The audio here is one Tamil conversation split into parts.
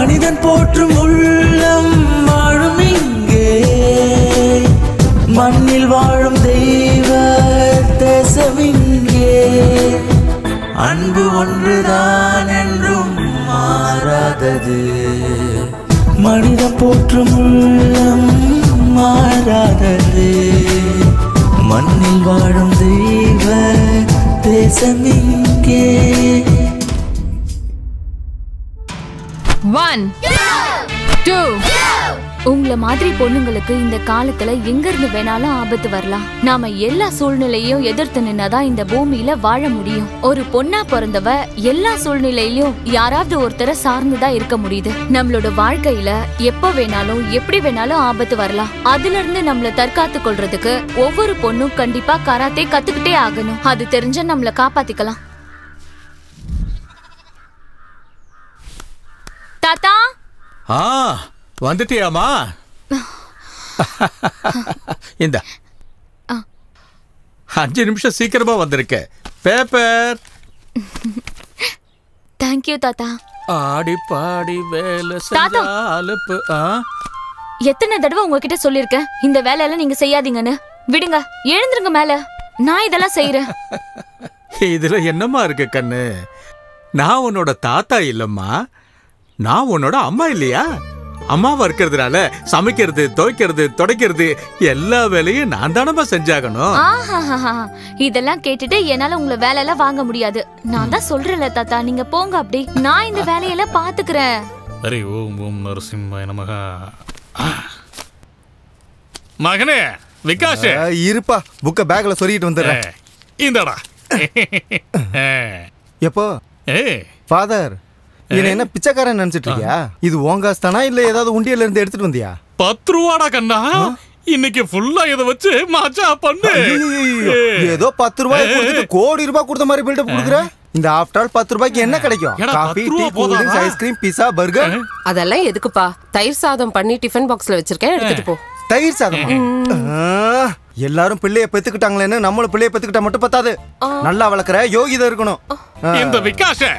மனிதன் போற்றும் உள்ளம் வாழும் இங்கே மண்ணில் வாழும் தெய்வ தேசம் இங்கே அன்பு ஒன்றுதான் என்றும் மாறாதது மனிதன் போற்றும் உள்ளம் மாறாதது மண்ணில் வாழும் தெய்வ தேசம் இங்கே 1 2 உங்களை மாதிரி பொண்ணுங்களுக்கு இந்த காலத்துல எங்க இருந்து வேணாலும் ஆபத்து வரலாம். நாம எல்லா சூழ்நிலையும் எதிர்த்து நின்னாதான் இந்த பூமியில வாழ முடியும். ஒரு பொண்ணா பிறந்தவ எல்லா சூழ்நிலையிலும் யாராவது ஒருத்தரை சார்ந்துதான் இருக்க முடியுது. நம்மளோட வாழ்க்கையில எப்ப வேணாலும் எப்படி வேணாலும் ஆபத்து வரலாம். அதுல இருந்து நம்மள தற்காத்து கொள்றதுக்கு ஒவ்வொரு பொண்ணும் கண்டிப்பா கராத்தே கத்துக்கிட்டே ஆகணும். அது தெரிஞ்ச நம்மள காப்பாத்திக்கலாம். தாத்தா வந்துட்டியாமா? இந்த 5 நிமிஷம் சீக்கிரமா வந்திருக்க. பேப்பர். தேங்க்யூ தாத்தா. ஆடி பாடி வேலை செஞ்சாலுப்பு. எத்தனை தடவை உங்ககிட்ட சொல்லிருக்கேன் இந்த வேலையெல்லாம் நீங்க செய்யாதீங்கன்னு. விடுங்க, எழுந்துருங்க மேல. நான் இதெல்லாம் செய்யறேன். இதுல என்னம்மா இருக்கு கண்ணு? நான் உன்னோட தாத்தா இல்லம்மா, நான் உன்னோட அம்மா இல்லையா? அம்மாவா இருக்கிறதுனால சமைக்கிறது, துவைக்கிறது, துடைக்கிறது எல்லா வேலையும் நான் தானமா செஞ்சாகணும். இதெல்லாம் கேட்டுட்டு என்னால உங்களை வேலையெல்லாம் வாங்க முடியாது. நான் தான் சொல்றேன்ல தாத்தா, நீங்க போங்க அப்படி. நான் இந்த வேலையெல்லாம் பாத்துக்கிறேன். ஹரி ஓம் ஓம் நரசிம்மாய நமஹ. மகனே விகாஷ், இருப்பா, புக்க பேக்ல சொருகிட்டு வந்துடுறேன். இந்தடா. எப்போ ஃபாதர் என்ன பிச்சைக்காரன் நினைச்சிட்டு இருக்கியா? இது ஓங்காஸ் தானா இல்ல ஏதாவது உண்டியல இருந்து எடுத்துட்டு வந்தியா? 10 ரூபாடா கண்ணா. இன்னைக்கு ஃபுல்லா இத வச்சு மச்சா பண்ணு. ஏதோ 10 ரூபாய் கொடுத்துட்டு கோடி ரூபாய் கொடுத்த மாதிரி பில்டப் கொடுக்குற. இந்த ஆஃப்டர் ஆல் 10 ரூபாய்க்கு என்ன கிடைக்கும்? Coffee, tea, cool drinks, ice cream, pizza, burger. அதெல்லாம் எதுக்குப்பா? தயிர் சாதம் பண்ணி டிஃபன் பாக்ஸ்ல வச்சிருக்கேன், எடுத்துட்டு போ. தயிர் சாதம்? எல்லாரும் பிள்ளைய பெத்துக்கிட்டாங்களேன்னு நம்மளும் பிள்ளைய பெத்துக்கிட்டா மட்டும் பத்தாது. நல்லா வளர்க்குற யோகிதா இருக்கணும். இந்த விகாஷ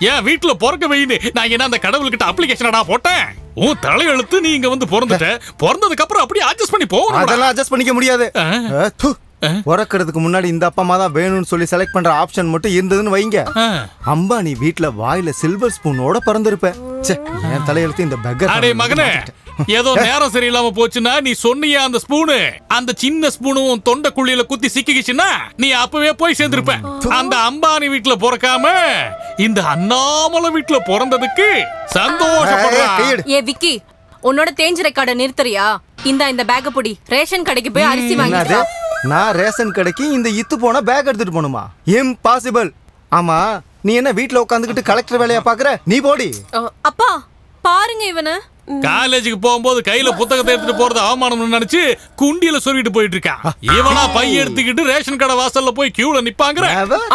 ஏன் வீட்டுல பிறக்க வைன்னு நான் என்ன அந்த கடவுள்கிட்ட அப்ளிகேஷனடா போட்டேன்? உன் தலையெழுத்து நீ இங்க வந்து பிறந்துட்ட. பிறந்ததுக்கு அப்புறம் அப்படியே அட்ஜஸ்ட் பண்ணி போகணும். அதெல்லாம் அட்ஜஸ்ட் பண்ணிக்க முடியாது. பிறக்கிறதுக்கு முன்னாடி இந்த அப்பா அம்மா தான் வேணும்னு சொல்லி செலக்ட் பண்ற ஆப்ஷன் மட்டும் இருந்ததுன்னு வைங்க, அம்பானி வீட்டுல வாயில சில்வர் ஸ்பூனோட பிறந்திருப்பேன். என் தலையெழுத்து இந்த பெக்கர். அடே மகனே, ஏதோ நேரம் சரியில்லாம போச்சுன்னா நீ சொன்னியா அந்த ஸ்பூனு, அந்த சின்ன ஸ்பூனும் தொண்டை குழியில குத்தி சிக்கிச்சுன்னா நீ அப்பவே போய் சேர்ந்திருப்ப. அந்த அம்பானி வீட்டுல பிறக்காம இந்த அண்ணாமலை வீட்டுல பிறந்ததுக்கு சந்தோஷப்படுறேன். ஏ விக்கி, உன்னோட தேஞ்ச ரெக்கார்ட நிறுத்தறியா? இந்த பேக்க பொடி. ரேஷன் கடைக்கு போய் அரிசி வாங்கிட்டு. நான் ரேஷன் கடைக்கு இந்த இத்து போன பேக் எடுத்துட்டு போணுமா? இம்பாசிபிள். ஆமா, நீ என்ன வீட்டுல உட்காந்துக்கிட்டு கலெக்டர் வேலையா பாக்குற? நீ போடி. அப்பா பாருங்க இவன. காலேஜுக்கு போகும்போது கையில புத்தகத்தை எடுத்துட்டு போறது அவமானம் நினைச்சு குண்டியில சொல்லிட்டு போயிட்டு இருக்கான். இவனா பைய எடுத்துக்கிட்டு ரேஷன் கடை வாசல்ல போய் கியூல நிப்பாங்க.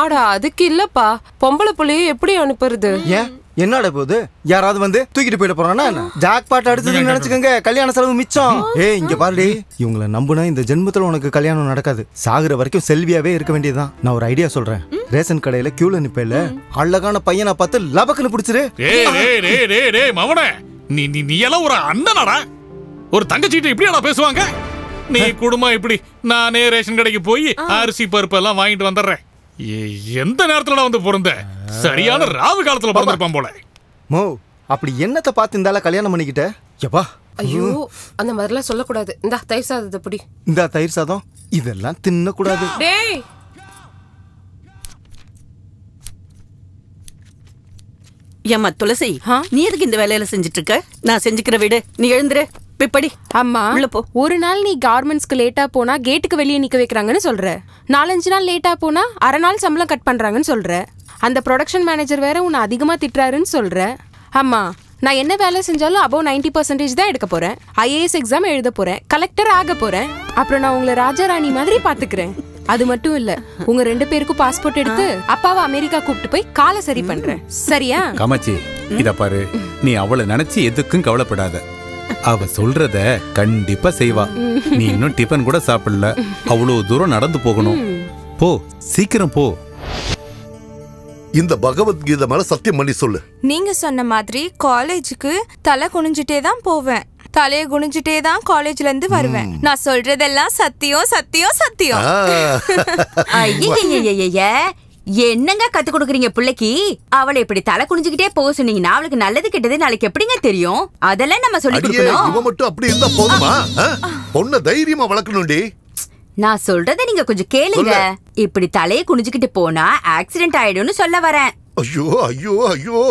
ஆடா அதுக்கு இல்லப்பா, பொம்பளை புள்ளைய எப்படி அனுப்புறது? என்னடா போகுது? யாராவது வந்து தூக்கிட்டு போயிட போறானா? ஜாக் பாட் அடிச்சதுன்னு நினைச்சுக்கோங்க, கல்யாண செலவு மிச்சம். இங்க பாருடி, இவங்களை நம்புனா இந்த ஜென்மத்துல உனக்கு கல்யாணம் நடக்காது. சாகுற வரைக்கும் செல்வியாவே இருக்க வேண்டியதுதான். நான் ஒரு ஐடியா சொல்றேன். ரேஷன் கடையில கியூல நிப்பேல, அழகான பையனை பார்த்து லபக்குன்னு பிடிச்சிரு. மவனே, நீ எல்லாம் ஒரு அண்ணனடா, ஒரு தங்கச்சிட்ட இப்படியாடா பேசுவாங்க? நீ குடும்பம் இப்படி, நானே ரேஷன் கடைக்கு போய் அரிசி பருப்பு எல்லாம் வாங்கிட்டு வந்துடுறேன். எந்த நேரத்துல வந்து பிறந்த? சரியான ராவு காலத்துல பிறந்திருப்பான் போல. மோ, அப்படி என்னத்தை பார்த்து இருந்தால கல்யாணம் பண்ணிக்கிட்ட? எப்பா, ஐயோ அந்த மாதிரிலாம் சொல்லக்கூடாது. இந்த தயிர் சாதத்தை பிடி. இந்த தயிர் சாதம் இதெல்லாம் தின்ன கூடாது. டேய், ஏம்மா துளசி, நீ எதுக்கு இந்த வேலையில செஞ்சுட்டு இருக்க? நான் செஞ்சுக்கிற வீடு, நீ எழுந்துரு. பிப்படி அம்மா, ஒரு நாள் நீ கார்மெண்ட்ஸ்க்கு லேட்டா போனா கேட்டுக்கு வெளியே நிக்க வைக்கிறாங்கன்னு சொல்ற. 4-5 நாள் லேட்டா போனா அரை நாள் சம்பளம் கட் பண்றாங்கன்னு சொல்ற. அந்த ப்ரொடக்ஷன் மேனேஜர் வேற உன்னை அதிகமா திட்டுறாருன்னு சொல்ற. அம்மா, நான் என்ன வேலை செஞ்சாலும் above 90% தான் எடுக்க போறேன். IAS எக்ஸாம் எழுத போறேன், கலெக்டர் ஆக போறேன். அப்புறம் நான் உங்களை ராஜாராணி மாதிரி பாத்துக்கிறேன். அது மட்டும் இல்ல, உங்க 2 பேருக்கும் பாஸ்போர்ட் எடுத்து அப்பாவை அமெரிக்கா கூப்பிட்டு போய் காலை சரி பண்றேன். சரியா? காமாட்சி, இத பாரு, நீ அவளை நினைச்சு எதுக்கும் கவலைப்படாத. அவ சொல்றத கண்டிப்பா செய்வா. நீ இன்னும் டிஃபன் கூட சாப்பிடல, அவ்வளவு தூரம் நடந்து போகணும். போ, சீக்கிரம் போ. இந்த பகவத்கீதை மேல சத்தியம் பண்ணி சொல்லு. நீங்க சொன்ன மாதிரி காலேஜுக்கு தலை குனிஞ்சிட்டே தான் போவேன், தலையை குனிஞ்சிட்டே தான் காலேஜ்ல இருந்து வருவேன். நான் சொல்றதெல்லாம் சத்தியம் சத்தியம் சத்தியம். என்னங்க கத்து கொடுக்குறீங்க பிள்ளைக்கு? அவளை இப்படி தலை குனிஞ்சுக்கிட்டே போக சொன்னீங்கன்னா அவளுக்கு நல்லது கெட்டது நாளைக்கு எப்படிங்க தெரியும்? அதெல்லாம் நம்ம சொல்லி கொடுக்கணும். இவ மட்டும் அப்படி இருந்தா போதுமா? பொண்ண தைரியமா வளர்க்கணும்டி. நான் சொல்றத நீங்க கொஞ்சம் கேளுங்க. இப்படி தலையை குனிஞ்சுக்கிட்டு போனா ஆக்சிடென்ட் ஆயிடும்னு சொல்ல வரேன். ஐயோ ஐயோ ஐயோ,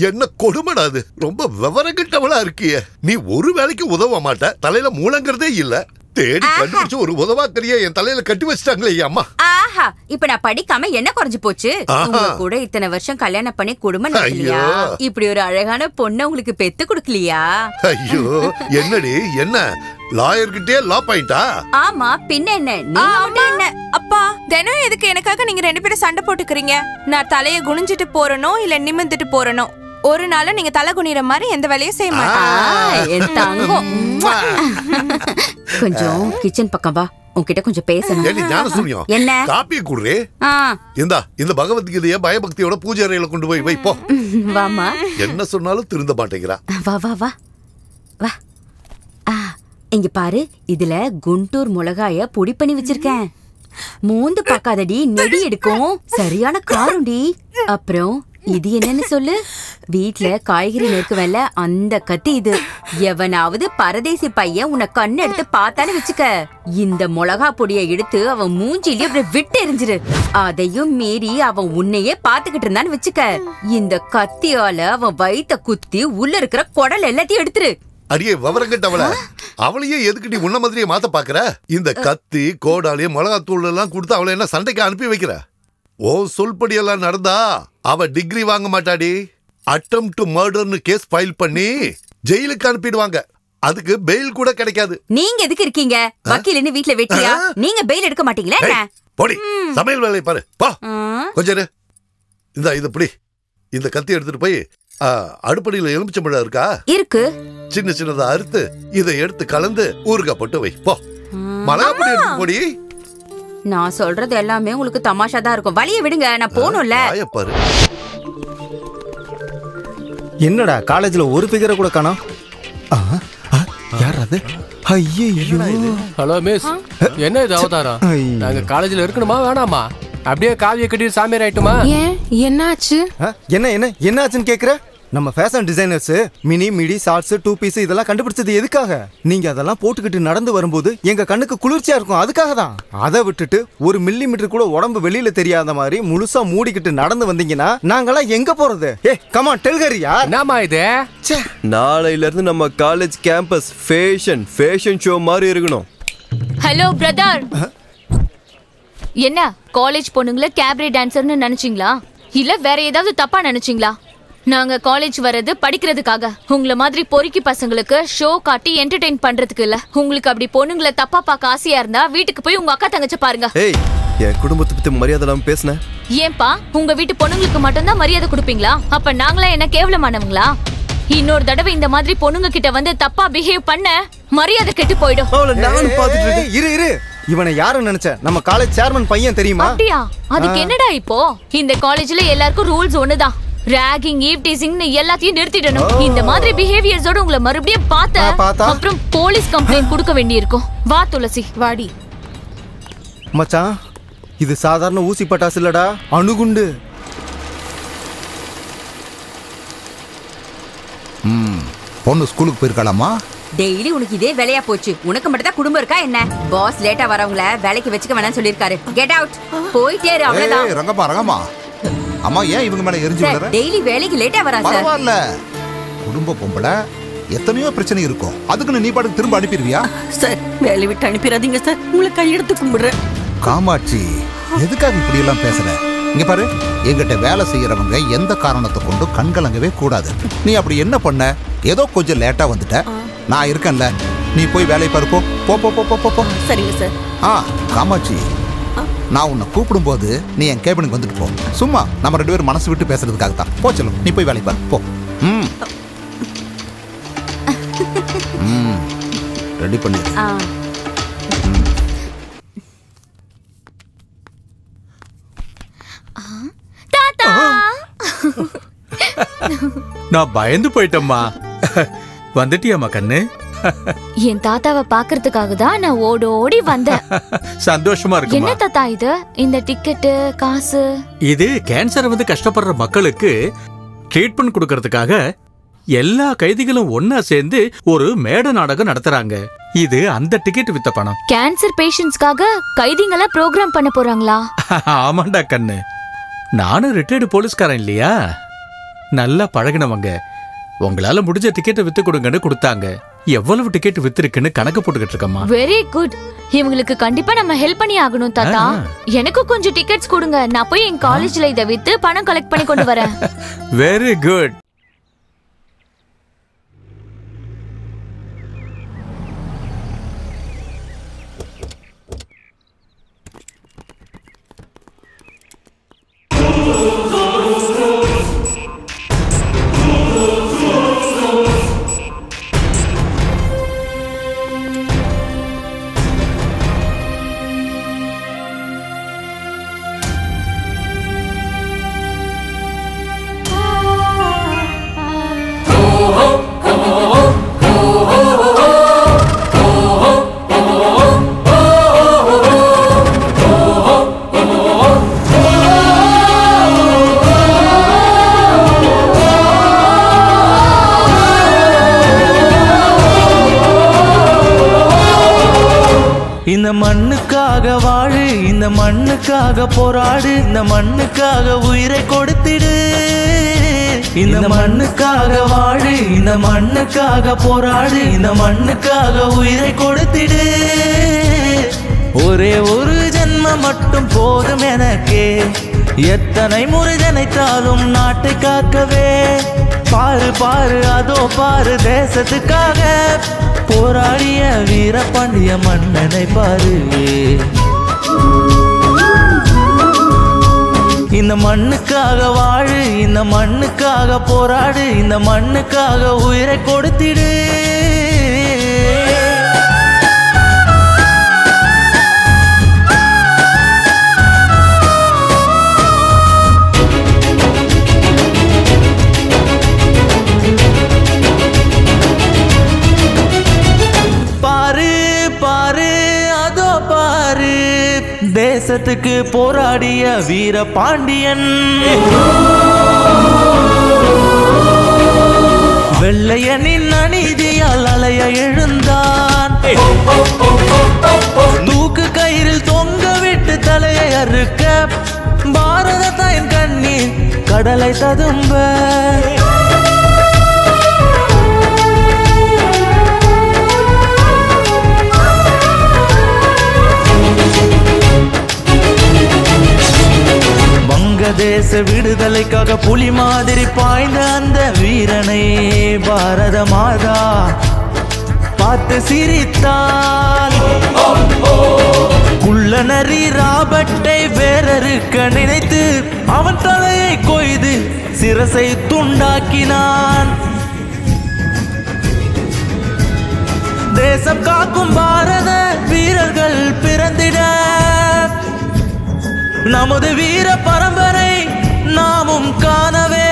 என்ன கொடுமைடா அது. ரொம்ப விவரங்கிட்டவளா இருக்கிய நீ. ஒரு வேலைக்கு உதவ மாட்ட, தலையில மூலங்கிறதே இல்ல. தேடி கண்டுபிடிச்சு ஒரு உதவாக்கறிய என் தலையில கட்டி வச்சிட்டாங்களே அம்மா. ஆஹா, இப்ப நான் படிக்காம என்ன குறைஞ்சு போச்சு? உங்க கூட இத்தனை வருஷம் கல்யாணம் பண்ணி குடும்பம் நடத்தலையா? இப்படி ஒரு அழகான பொண்ணு உங்களுக்கு பெத்து கொடுக்கலையா? ஐயோ, என்னடி என்ன லாயர் கிட்டே லா பாயிண்டா? ஆமா, பின்ன என்ன? நீங்க என்ன? அப்பா, தினம் எதுக்கு எனக்காக நீங்க 2 பேரும் சண்டை போட்டுக்கிறீங்க? நான் தலையை குனிஞ்சிட்டு போறனோ இல்ல நிமிர்ந்துட்டு போறனோ, ஒரு நாள் நீங்க தலை குனிற மாதிரி எந்த வேலையும் செய்ய மாட்டேன். கொஞ்சம் கிச்சன் பக்கம் வா, உன்கிட்ட கொஞ்சம் பேசணும். என்ன காப்பியை குடுறே? இந்த பகவத்கீதைய பயபக்தியோட பூஜை அறையில கொண்டு போய் வைப்போ. வாமா. என்ன சொன்னாலும் திருந்த மாட்டேங்கிறா. வா வா வா வா. இங்க பாரு, இதுல குண்டூர் மிளகாய பொடி பண்ணி வச்சிருக்கேன். மூந்து பாக்காதடி, நெடி எடுக்கும். சரியான காருண்டி. அப்புறம் இது என்னன்னு சொல்லு? வீட்ல காய்கறி நெருக்குவல்ல, அந்த கத்தி இது. எவனாவது பரதேசி பையன் உன்னை கண்ணு எடுத்து பார்த்தான்னு வச்சுக்க, இந்த மிளகா பொடியை எடுத்து அவன் மூஞ்சிலேயே அப்படி விட்டு எரிஞ்சிரு. அதையும் மீறி அவன் உன்னையே பாத்துக்கிட்டு இருந்தான்னு வச்சுக்க, இந்த கத்தியால அவன் வயித்த குத்தி உள்ள இருக்கிற குடல் எல்லாத்தையும் எடுத்துரு. அடியே விவரங்கட்டவள, அவளையே எதுக்கிட்டி உன்ன மாதிரியே மாத்த பாக்குற? இந்த கத்தி கோடாலி மிளகாத்தூள் எல்லாம் கொடுத்து அவளை என்ன சண்டைக்கு அனுப்பி வைக்கிற? ஓ சொல்படி எல்லாம் நடந்தா அவ டிகிரி வாங்க மாட்டாடி. அட்டெம்ப்ட் டு மர்டர்னு கேஸ் ஃபைல் பண்ணி ஜெயிலுக்கு அனுப்பிடுவாங்க. அதுக்கு பெயில் கூட கிடைக்காது. நீங்க எதுக்கு இருக்கீங்க? வக்கீல்னு வீட்ல வெட்டியா? நீங்க பெயில் எடுக்க மாட்டீங்களா என்ன? போடி, சமையல் வேலையை பாரு. பா கொஞ்சம் இந்த இது பிடி. இந்த கத்தி எடுத்துட்டு போய் அடுப்படியில எலுமிச்சம்பழம் இருக்கா? இருக்கு. சின்ன சின்னதா அறுத்து இதை எடுத்து கலந்து ஊறுகாய் போட்டு வை. போ, மிளகா பொடி எடுத்து போடி. நான் சொல்றது எல்லாமே உங்களுக்கு தமாஷா தான் இருக்கும். வழியை விடுங்க, நான் போகணும்ல. பாரு, என்னடா காலேஜ்ல ஒரு ஃபிகரை கூட காணோம். யார் அது? ஐயோ, ஹலோ மிஸ், என்ன இது அவதாரம்? நாங்க காலேஜ்ல இருக்கணுமா வேணாமா? அப்படியே காவிய கட்டி சாமியார் ஆயிட்டுமா? ஏன், என்னாச்சு? என்னாச்சுன்னு கேக்குற? நம்ம fashion designers mini midi shorts 2 piece இதெல்லாம் கண்டுபிடிச்சது எதுக்காக? நீங்க அதெல்லாம் போட்டுக்கிட்டு நடந்து வரும்போது எங்க கண்ணுக்கு குளிர்ச்சியா இருக்கும், அதுக்காக தான். அதை விட்டுட்டு 1 மில்லிமீட்டர் கூட உடம்பு வெளியில தெரியாத மாதிரி முழுசா மூடிக்கிட்டு நடந்து வந்தீங்கன்னா நாங்கெல்லாம் எங்க போறது? கம் ஆன் டெல் ஹரி யார். என்னமா இது? நாளையில இருந்து நம்ம காலேஜ் கேம்பஸ் ஃபேஷன் ஷோ மாதிரி இருக்கணும். ஹலோ பிரதர், என்ன காலேஜ் பொண்ணுங்கள கேப்ரே டான்சர்னு நினைச்சீங்களா? இல்ல வேற ஏதாவது தப்பா நினைச்சீங்களா? நாங்க காலேஜ் வர்றது படிக்கிறதுக்காக, உங்களை மாதிரி பொறுக்கி பசங்களுக்கு ஷோ காட்டி என்டர்டெயின் பண்றதுக்கு இல்ல. உங்களுக்கு அப்படி பொண்ணுங்களை தப்பா பார்க்க ஆசையா இருந்தா வீட்டுக்கு போய் உங்க அக்கா தங்கச்சி பாருங்க. ஏய், என் குடும்பத்தை பத்தி மரியாதை இல்லாம பேசுன? ஏன்பா, உங்க வீட்டு பொண்ணுங்களுக்கு மட்டும்தான் மரியாதை கொடுப்பீங்களா? அப்ப நாங்களா என்ன கேவலமானவங்களா? இன்னொரு தடவை இந்த மாதிரி பொண்ணுங்க கிட்ட வந்து தப்பா பிஹேவ் பண்ண மரியாதை கெட்டு போயிடும். இரு, இவனை யாரு நினைச்ச? நம்ம காலேஜ் சேர்மன் பையன் தெரியுமா? அப்படியா? அதுக்கு என்னடா இப்போ? இந்த காலேஜ்ல எல்லாருக்கும் ரூல்ஸ் ஒண்ணுதான். ராகிங், ஈவ் டீசிங்னு எல்லாத்தையும் நிறுத்திடணும். இந்த மாதிரி பிஹேவியர்ஸோட உங்களை மறுபடியும் பார்த்தா அப்புறம் போலீஸ் கம்ப்ளைண்ட் கொடுக்க வேண்டியிருக்கும். வா துளசி, வாடி. மச்சான், இது சாதாரண ஊசி பட்டாசு இல்லடா, அணுகுண்டு. பொண்ணு ஸ்கூலுக்கு போயிருக்காளாமா? டெய்லி உனக்கு இதே வேலையா போச்சு. உனக்கு மட்டும் தான் குடும்பம் இருக்கா என்ன? பாஸ் லேட்டா வரவங்கள வேலைக்கு வச்சுக்க வேணாம்னு சொல்லிருக்காரு. கெட் அவுட், போயிட்டே இரு, அவ்வளவுதான். ரங்கம்மா அம்மா, ஏன் இவங்க மேல எரிஞ்சு விடுற? டெய்லி வேலைக்கு லேட்டா வரா சார். பரவாயில்ல, குடும்ப பொம்பளை எத்தனையோ பிரச்சனை இருக்கும். அதுக்குன்னு நீ பாட்டுக்கு திரும்ப அனுப்பிடுவியா? சார், வேலை விட்டு அனுப்பிடாதீங்க சார், உங்களை கையெடுத்து கும்பிடுறேன். காமாட்சி, எதுக்காக இப்படி எல்லாம் பேசுற? இங்க பாரு, எங்கிட்ட வேலை செய்யறவங்க எந்த காரணத்தை கொண்டு கண்கலங்கவே கூடாது. நீ அப்படி என்ன பண்ண? ஏதோ கொஞ்சம் லேட்டா வந்துட்ட, நான் இருக்கேன்ல, நீ போய் வேலையை பாரு. போ. சரிங்க சார். காமாட்சி, நான் உன்னை கூப்பிடும் போது நீ என் கேபினுக்கு வந்துட்டு போ. சும்மா நம்ம 2 பேரும் மனசு விட்டு பேசுறதுக்காக தான். போ செல்லும், நீ போய் வேலையை பாரு. போ. ரெடி பண்ணி. தாத்தா நான் பயந்து போயிட்டேம்மா. வந்துட்டியாம்மா கண்ணு? என் தாத்தாவை பாக்குறதுக்காக தான் நான் ஓடி வந்தேன். சந்தோஷமா என்ன இருக்குமா? தாத்தா இது? இந்த டிக்கெட்டு காசு இது கேன்சர் வந்து கஷ்டப்படுற மக்களுக்கு ட்ரீட்மெண்ட் கொடுக்கறதுக்காக எல்லா கைதிகளும் ஒன்னா சேர்ந்து ஒரு மேட நாடகம் நடத்துறாங்க. இது அந்த டிக்கெட் வித்த பணம். கேன்சர் பேஷண்ட்ஸ்க்காக கைதிங்களா ப்ரோக்ராம் பண்ண போறாங்களா? ஆமாண்டா கண்ணு, நானும் ரிட்டையர்டு போலீஸ்காரன் இல்லையா, நல்லா பழகினவங்க. உங்களால முடிஞ்ச டிக்கெட்டை வித்து கொடுங்கன்னு கொடுத்தாங்க. எவ்வளவு டிக்கெட் வித்திருக்குன்னு கணக்கு போட்டுக்கிட்டு இருக்கம்மா. Very good. இவங்களுக்கு கண்டிப்பா நம்ம ஹெல்ப் பண்ணி ஆகணும் தாத்தா. எனக்கு கொஞ்சம் டிக்கெட்ஸ் கொடுங்க, நான் போய் என் காலேஜ்ல இதை வித்து பணம் கலெக்ட் பண்ணி கொண்டு வரேன். Very good. இந்த மண்ணுக்காக வாழு, இந்த மண்ணுக்காக போராடு, இந்த மண்ணுக்காக உயிரை கொடுத்திடு. இந்த மண்ணுக்காக வாழு, இந்த மண்ணுக்காக போராடு, இந்த மண்ணுக்காக உயிரை கொடுத்திடு. ஒரே ஒரு ஜென்மம் மட்டும் போதும் எனக்கே, எத்தனை முறை நினைத்தாலும் நாட்டை காக்கவே. பாரு பாரு அதோ பாரு தேசத்துக்காக போராடிய வீரபாண்டிய மன்னனை பாரு. இந்த மண்ணுக்காக வாழு, இந்த மண்ணுக்காக போராடு, இந்த மண்ணுக்காக உயிரை கொடுத்திடு. தேசத்துக்கு போராடிய வீரபாண்டியன், வெள்ளையனின் அநீதியால் அலைய எழுந்தான். தூக்கு கயிறில் தொங்க விட்டு தலையை அறுக்க பாரத தாயின் கண்ணீர் கடலை ததும்ப. வங்கதேச விடுதலைக்காக புலி மாதிரி பாய்ந்த அந்த வீரனை பாரத மாதா பார்த்து சிரித்தாள். குள்ளநரி ராபர்ட்டை வேறறுக்க நினைத்து அவன் தலையை கொய்து சிரசை துண்டாக்கினான். தேசம் காக்கும் பாரத வீரர்கள் பிறந்திட நமது வீர பரம்பரை நாமும் காணவே.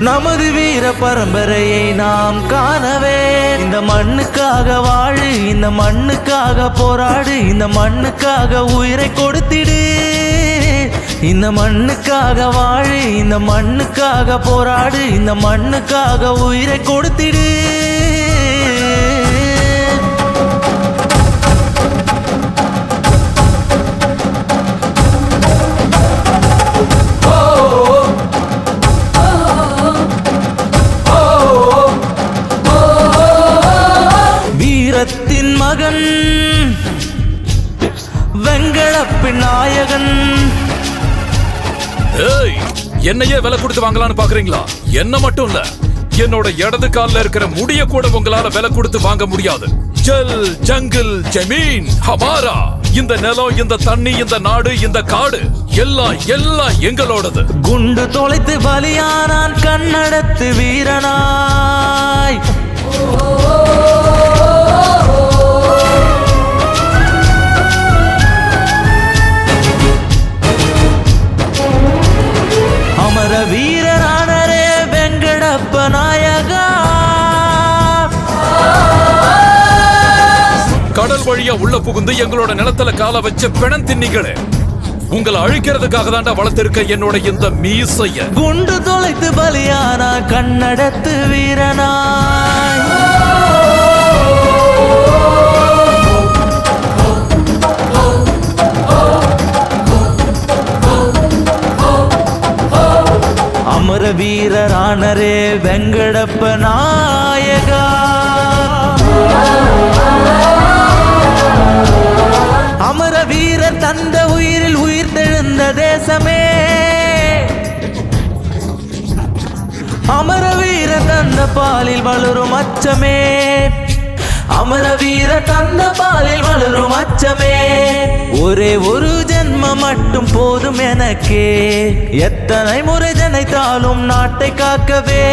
நமது வீர பரம்பரையை நாம் காணவே. இந்த மண்ணுக்காக வாழு, இந்த மண்ணுக்காக போராடு, இந்த மண்ணுக்காக உயிரை கொடுத்திடு. இந்த மண்ணுக்காக வாழு, இந்த மண்ணுக்காக போராடு, இந்த மண்ணுக்காக உயிரை கொடுத்திடு. வீரத்தின் மகன் வெங்கடப்பி நாயகன். என்னையே விலை கொடுத்து வாங்கலாம்னு பாக்குறீங்களா? என்ன மட்டும் இல்ல, என்னோட இடது கால்ல இருக்கிற முடிய கூட உங்களால விலை கொடுத்து வாங்க முடியாது. ஜல் ஜங்கிள் ஜமீன் ஹமாரா. இந்த நிலம், இந்த தண்ணி, இந்த நாடு, இந்த காடு எல்லாம் எல்லாம் எங்களோடது. குண்டு தொலைத்து பலியானான் கண்ணடத்து வீரனாய். அமர வீரரானரே வழியா உள்ள புகுந்து எங்களோட நிலத்துல கால வச்சு பிணம் தின்னிகளே, உங்களை அழிக்கிறதுக்காக தாண்டா வளர்த்திருக்க என்னோட இந்த மீசைய. குண்டு தொலைத்து பலியானா கண்ணடத்து வீரனாய், அமர வீரரானரே வெங்கடப்ப நாயகா, அமர வீரர் தந்த உயிரில் உயிர் தெழுந்த தேசமே, அமர வீரர் தந்த பாலில் வளரும் அச்சமே, அமர வீர தந்த பாலில் வளரும் அச்சமே. ஒரே ஒரு ஜென்மம் மட்டும் போதும் எனக்கே, எத்தனை முறை ஜனைத்தாலும் நாட்டை காக்கவே.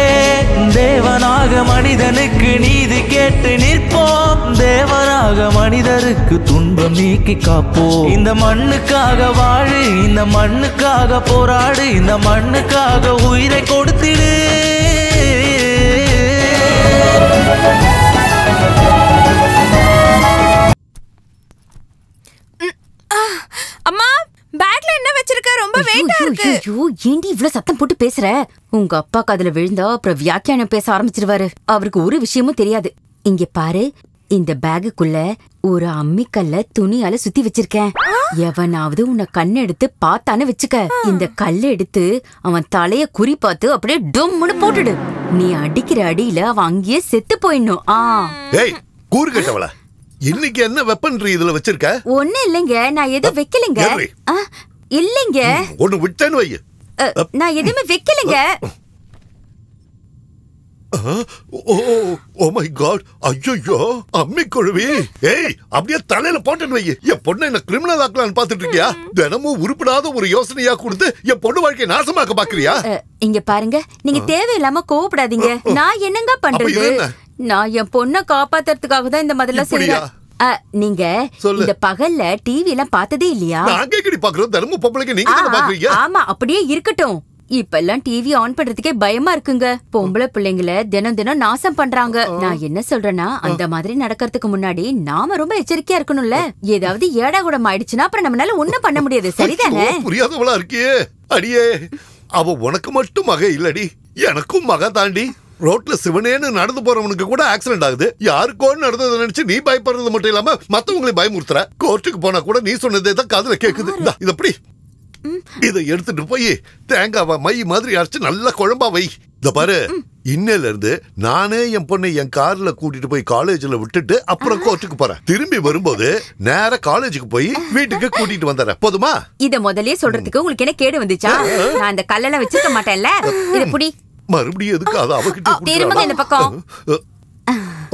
தேவனாக மனிதனுக்கு நீதி கேட்டு நிற்போம், தேவனாக மனிதருக்கு துன்பம் நீக்கி காப்போம். இந்த மண்ணுக்காக வாழு, இந்த மண்ணுக்காக போராடு, இந்த மண்ணுக்காக உயிரை கொடுத்திடு. அம்மா, பேக்ல என்ன வச்சிருக்க? ரொம்ப வெயிட்டா இருக்கு. ஐயோ, ஏண்டி இவ்ளோ சத்தம் போட்டு பேசுற? உங்க அப்பா காதுல விழுந்தா அப்புறம் வியாக்கியானம் பேச ஆரம்பிச்சிருவாரு. அவருக்கு ஒரு விஷயமும் தெரியாது. இங்க பாரு, இந்த பேகுக்குள்ள ஒரு அம்மிக்கல்ல துணியால சுத்தி வச்சிருக்கேன். எவனாவது உன்னை கண்ணு எடுத்து பார்த்தானு வச்சுக்க, இந்த கல்ல எடுத்து அவன் தலைய குறி பார்த்து அப்படியே டொம்முன்னு போட்டுடு. நீ அடிக்கிற அடியில அவன் அங்கேயே செத்து போயிடணும். ஏய் கூறு கட்டவள, இன்னைக்கு என்ன வெப்பன் இதுல வச்சிருக்க? ஒண்ணு இல்லைங்க, நான் எதுவும் வைக்கலைங்க. இல்லைங்க, ஒண்ணு விட்டேன்னு வை. நான் எதுவுமே வைக்கலைங்க. ஓ மை காட், ஐயோ அம்மி குழுவி. ஏய் அப்படியே தலையில போட்டுன்னு வை. என் பொண்ணை என்ன கிரிமினல் ஆக்கலான்னு பாத்துட்டு இருக்கியா? தினமும் உருப்படாத ஒரு யோசனையா கொடுத்து என் பொண்ணு வாழ்க்கையை நாசமாக்க பாக்குறியா? இங்க பாருங்க, நீங்க தேவையில்லாம கோவப்படாதீங்க. நான் என்னங்க பண்றது? நான் என் பொண்ணை காப்பாத்துறதுக்காக தான் இந்த மாதிரிலாம் செய்யறேன். நீங்க இந்த பகல்ல டிவி எல்லாம் பார்த்ததே இல்லையா? நாங்க எங்கடி பாக்குறோம்? தினமும் பொம்பளைங்க நீங்க தான பாக்குறீங்க. ஆமா, அப்படியே இருக்கட்டும். இப்ப எல்லாம் டிவி ஆன் பண்றதுக்கே பயமா இருக்குங்க. பொம்பளை பிள்ளைங்களை தினம் தினம் நாசம் பண்றாங்க. நான் என்ன சொல்றேன்னா, அந்த மாதிரி நடக்கிறதுக்கு முன்னாடி நாம ரொம்ப எச்சரிக்கையா இருக்கணும்ல. ஏதாவது ஏடா கூட ஆயிடுச்சுன்னா அப்புறம் நம்மளால ஒண்ணும் பண்ண முடியாது. சரிதானே? புரியாதவளா இருக்கியே. அடியே, அவ உனக்கு மட்டும் மக இல்லடி, எனக்கும் மக தாண்டி. ரோட்ல சிவனேன்னு நடந்து போறவனுக்கு கூட ஆக்சிடென்ட் ஆகுது. யாருக்கோன்னு நடந்ததை நினைச்சு நீ பயப்படுறது மட்டும் இல்லாம மத்தவங்களை பயமுறுத்துற. கோர்ட்டுக்கு போனா கூட நீ சொன்னதே தான் காதுல கேக்குது. இது எப்படி? இதை எடுத்துட்டு போய் தேங்காவை மை மாதிரி அரைச்சு நல்லா குழம்பா வை. இத பாரு, இன்னையில இருந்து நானே என் பொண்ணை என் கார்ல கூட்டிட்டு போய் காலேஜ்ல விட்டுட்டு அப்புறம் கோர்ட்டுக்கு போறேன். திரும்பி வரும்போது நேரா காலேஜுக்கு போய் வீட்டுக்கு கூட்டிட்டு வந்துடுறேன். போதுமா? இத முதல்லயே சொல்றதுக்கு உங்களுக்கு என்ன கேடு வந்துச்சா? நான் அந்த கல்லெல்லாம் வச்சிருக்க மாட்டேன்ல. இத புடி. மறுபடியும் எதுக்கு அத அவகிட்ட திரும்ப இந்த பக்கம்.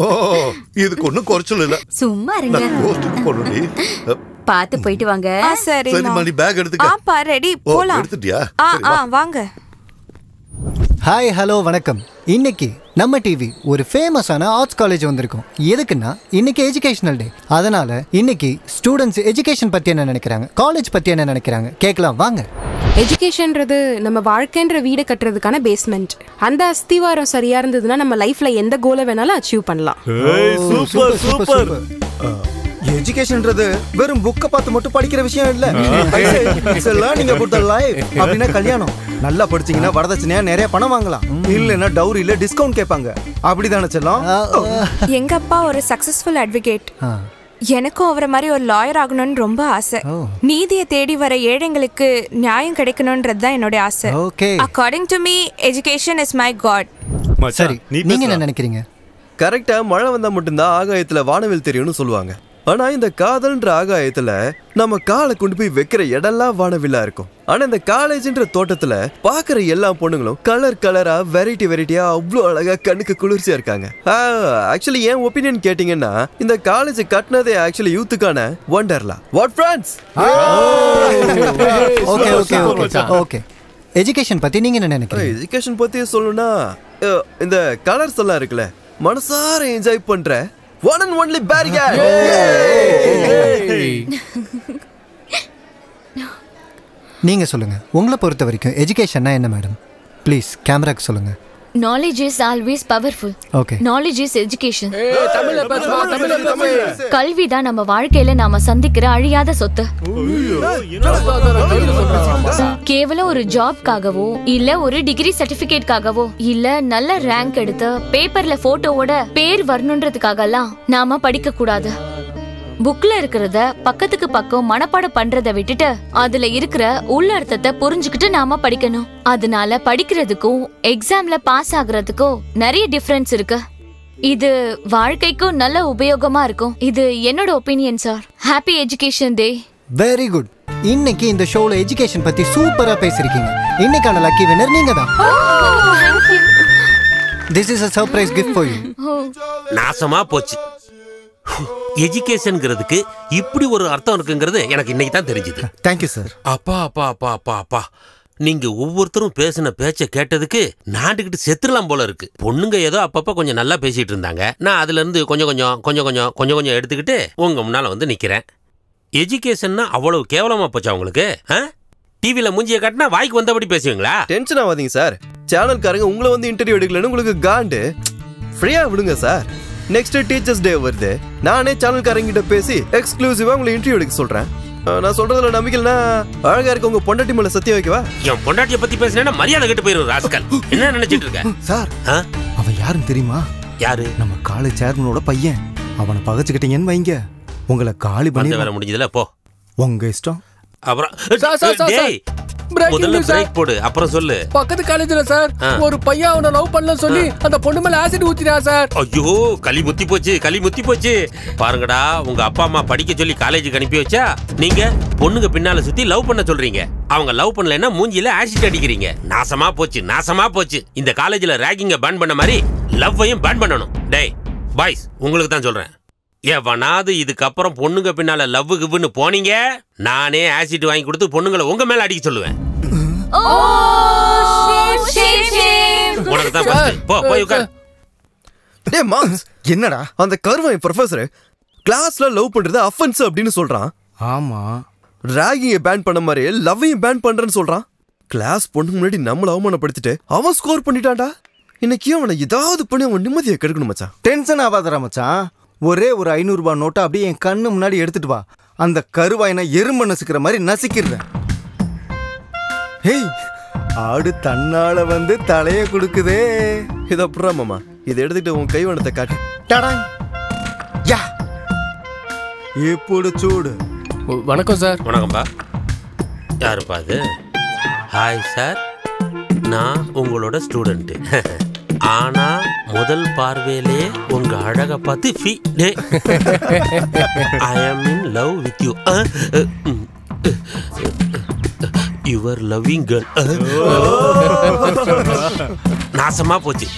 ஓ, இதுக்கு ஒண்ணும் குறைச்சல் இல்ல. சும்மா இருங்க. கோர்ட்டுக்கு போறடி. பாத்து போயிட்டு வாங்க. சரி மணி பேக் எடுத்துக்க. ஆப்பா ரெடி போலாம். எடுத்துட்டியா? வாங்க. ஹாய், ஹலோ, வணக்கம். இன்னைக்கு நம்ம டிவி ஒரு ஃபேமஸான ஆர்ட்ஸ் காலேஜ் வந்திருக்கோம். எதுக்குன்னா இன்னைக்கு எஜுகேஷனல் டே. அதனால இன்னைக்கு ஸ்டூடெண்ட்ஸ் எஜுகேஷன் பத்தி என்ன நினைக்கிறாங்க, காலேஜ் பத்தி என்ன நினைக்கிறாங்க கேட்கலாம் வாங்க. எஜுகேஷன்றது நம்ம வாழ்க்கைன்ற வீடு கட்டுறதுக்கான பேஸ்மெண்ட். அந்த அஸ்திவாரம் சரியா இருந்ததுன்னா நம்ம லைஃப்ல எந்த கோலை வேணாலும் அச்சீவ் பண்ணலாம். Super super. எஜுகேஷன்ன்றது வெறும் புக்கை பார்த்து மட்டும் படிக்கிற விஷயம் இல்ல. Learning about the life. அப்படின்னா கல்யாணம் நல்லா படிச்சீங்கன்னா வரதட்சணையா நிறைய பணம் வாங்கலாம். இல்லைன்னா டவுரியில டிஸ்கவுண்ட் கேட்பாங்க. அப்படிதானே செல்லம்? எங்க அப்பா ஒரு சக்சஸ்ஃபுல் அட்வொகேட். எனக்கும் அவரை மாதிரி ஒரு லாயர் ஆகணும்னு ரொம்ப ஆசை. நீதியை தேடி வர ஏழைங்களுக்கு நியாயம் கிடைக்கணும்ன்றது தான் என்னோட ஆசை. According to me education is my god. சரி, நீங்க என்ன நினைக்கிறீங்க? கரெக்டா மழை வந்தா மட்டும்தான் ஆகாயத்துல வானவில் தெரியும்னு சொல்லுவாங்க. ஆனா இந்த காதல்ன்ற ஆகாயத்துல நம்ம காலை கொண்டு போய் வைக்கிற இடம்லாம் வானவில்லா இருக்கும். ஆனா இந்த காலேஜ்ன்ற தோட்டத்துல பாக்குற எல்லா பொண்ணுங்களும் கலர் கலரா வெரைட்டி வெரைட்டியா அவ்வளோ அழகா கண்ணுக்கு குளிர்ச்சியா இருக்காங்க. ஆக்சுவலி என் ஒப்பீனியன் கேட்டீங்கன்னா இந்த காலேஜ் கட்டினதே ஆக்சுவலி யூத்துக்கான Wonderla. What friends? Okay okay okay okay. Education பத்தி நீங்க என்ன நினைக்கிறீங்க? எஜுகேஷன் பத்தி சொல்லணும்னா இந்த கலர்ஸ் எல்லாம் இருக்குல்ல, மனசார என்ஜாய் பண்ற one and only barricade. நீங்க சொல்லுங்க, உங்களை பொறுத்த வரைக்கும் எஜுகேஷன்னா என்ன மேடம்? ப்ளீஸ் கேமராக்கு சொல்லுங்க. Knowledge is always powerful. Okay. Knowledge is education. தமிழ்ல பேசுமா, தமிழ்ல பேசு. கல்வி தான் நம்ம வாழ்க்கையில நாம சந்திக்கிற அழியாத சொத்து. கேவலம் ஒரு ஜாப்காகவோ இல்ல ஒரு டிகிரி சர்டிபிகேட்காகவோ இல்ல நல்ல ரேங்க் எடுத்து பேப்பர்ல போட்டோவோட பேர் வரணுன்றதுக்காக எல்லாம் நாம படிக்க கூடாது. புக்ல இருக்கிறத பக்கத்துக்கு பக்கம் மனப்பாடம் பண்றதை விட்டுட்டு அதுல இருக்கிற உள்ளர்த்தத்தை புரிஞ்சுக்கிட்டு நாம படிக்கணும். அதனால படிக்கிறதுக்கும் எக்ஸாம்ல பாஸ் ஆகுறதுக்கும் நிறைய டிஃபரன்ஸ் இருக்கு. இது வாழ்க்கைக்கும் நல்ல உபயோகமா இருக்கும். இது என்னோட opinion sir. Happy education day. Very good. இன்னைக்கு இந்த ஷோல எஜுகேஷன் பத்தி சூப்பரா பேசிருக்கீங்க. இன்னைக்கான லக்கி வின்னர் நீங்க தான். This is a surprise gift for you. நாசமா போச்சு. எஜுகேஷன்ங்கிறதுக்கு இப்படி ஒரு அர்த்தம் இருக்குங்கிறது எனக்கு இன்னைக்கு தான் தெரிஞ்சுது. Thank you sir. அப்பா அப்பா அப்பா அப்பா அப்பா நீங்க ஒவ்வொருத்தரும் பேசின பேச்சை கேட்டதுக்கு நாண்டுகிட்டு செத்துடலாம் போல இருக்கு. பொண்ணுங்க ஏதோ அப்பப்ப கொஞ்சம் நல்லா பேசிட்டு இருந்தாங்க. நான் அதுல இருந்து கொஞ்சம் எடுத்துக்கிட்டு உங்க முன்னால வந்து நிக்கிறேன். எஜுகேஷன்னா அவ்வளவு கேவலமா போச்சா உங்களுக்கு? டிவில மூஞ்சியை காட்டினா வாய்க்கு வந்தபடி பேசுவீங்களா? டென்ஷன் ஆகாதீங்க சார். சேனல்காரங்க உங்களை வந்து இன்டர்வியூ எடுக்கலன்னு உங்களுக்கு காண்டு. ஃப்ரீயா விடுங்க சார். நெக்ஸ்ட் டீச்சர்ஸ் டே வருது. நானே சேனல்காரங்கிட்ட பேசி எக்ஸ்க்ளூசிவா உங்களை இன்டர்வியூ எடுக்க சொல்றேன். நான் சொல்றதுல நம்பிக்கைனா அழகா இருக்க உங்க பொண்டாட்டி மேல சத்தியம் வைக்கவா? என் பொண்டாட்டிய பத்தி பேசினா மரியாதை கெட்டு போயிரும் ராஸ்கல். என்ன நினைச்சிட்டு இருக்க சார்? அவன் யாருன்னு தெரியுமா? யாரு? நம்ம காலேஜ் சேர்மனோட பையன். அவனை பகச்சுக்கிட்டீங்கன்னு வைங்க, உங்களை காலி பண்ணி வேற முடிஞ்சதுல போ. உங்க இஷ்டம். அப்புறம் முதல்ல பிரேக் போடு, அப்புறம் சொல்லு. பக்கத்து காலேஜ்ல சார் ஒரு பையன் அவனை லவ் பண்ணலன்னு சொல்லி அந்த பொண்ணு மேல ஆசிட் ஊத்தினா சார். ஐயோ களி முத்தி போச்சு பாருங்கடா. உங்க அப்பா அம்மா படிக்க சொல்லி காலேஜுக்கு அனுப்பி வச்சா நீங்க பொண்ணுங்க பின்னால சுத்தி லவ் பண்ண சொல்றீங்க. அவங்க லவ் பண்ணலன்னா மூஞ்சில ஆசிட் அடிக்கிறீங்க. நாசமா போச்சு. இந்த காலேஜ்ல ரேகிங்க பேன் பண்ண மாதிரி லவ்வையும் பேன் பண்ணணும். டேய் பாய்ஸ், உங்களுக்கு தான் சொல்றேன். எவனாவது இதுக்கப்புறம் பொண்ணுங்க பின்னால லவ் கிவ்னு போனீங்க, நானே ஆசிட் வாங்கி கொடுத்து பொண்ணுங்களை உங்க மேல அடிக்க சொல்லுவேன். உனக்கு தான் போய் உட்கார். டேய் மார்க்ஸ், என்னடா அந்த கர்வன் ப்ரொஃபசர் கிளாஸ்ல லவ் பண்றது அஃபென்ஸ் அப்படின்னு சொல்றான். ஆமா, ராகிங்க பேன் பண்ண மாதிரி லவ்வையும் பேன் பண்றேன்னு சொல்றான். கிளாஸ் பொண்ணு முன்னாடி நம்மள அவமானப்படுத்திட்டு அவன் ஸ்கோர் பண்ணிட்டான்டா. இன்னைக்கு அவனை ஏதாவது பண்ணி அவன் நிம்மதியை கெடுக்கணும் மச்சான். டென்ஷன் ஆகாதரா மச்சான். ஒரே ஒரு 500 ரூபாய் நோட்டை அப்படியே என் கண்ணு முன்னாடி எடுத்துட்டு வா. அந்த கருவாயினை எறும்பு நசுக்கிற மாதிரி நசுக்கிடுறேன். ஹேய், ஆடு தன்னால வந்து தலைய கொடுக்குதே. இத அப்புறம் மாமா இதை எடுத்துட்டு உன் கைவனத்தை காட்டு. டடா யா, இப்போடு சூடு. வணக்கம் சார். வணக்கம்பா. யாருப்பா அது? ஹாய் சார், நான் உங்களோட ஸ்டூடெண்ட். ஆனா முதல் பார்வையிலே உங்க அழக பார்த்து I am in love with you. Your loving girl. நாசமா போச்சு.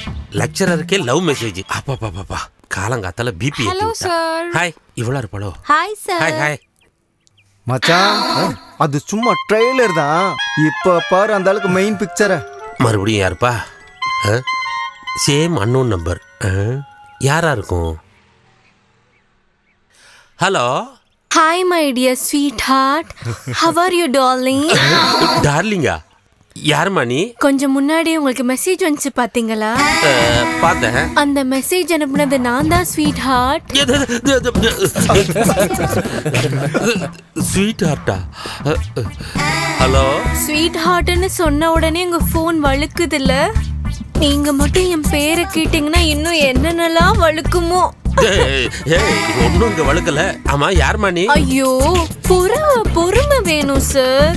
லெக்சரருக்கே லவ் மெசேஜ். அப்பா காலங்காத்தால பிபி. ஹாய், இவ்வளவு இருப்பாளோ? Hi sir. ஹாய் மச்சான், அது சும்மா ட்ரெய்லர் தான். இப்ப பாரு அந்த அளவுக்கு மெயின் பிக்சரை. மறுபடியும் யாருப்பா? Same unknown number. யாரா இருக்கும்? Hello. Hi my dear sweetheart, how are you darling? டார்லிங்கா? யாருமா நீ? கொஞ்சம் முன்னாடி உங்களுக்கு மெசேஜ் வந்துச்சு பாத்தீங்களா? பார்த்தேன். அந்த மெசேஜ் அனுப்புனது நான் தான் ஸ்வீட் ஹார்ட். ஸ்வீட் ஹார்ட்டா? ஹலோ. ஸ்வீட் ஹார்ட்னு சொன்ன உடனே உங்க போன் வழுக்குதுல்ல? நீங்க மட்டும் என் பேரை கேட்டீங்கன்னா இன்னும் என்னென்னலாம் வழுக்குமோ. ஒன்னும் இங்க வழுக்கல. ஆமா, யாருமா நீ? ஐயோ, பொறுமை வேணும் சார்.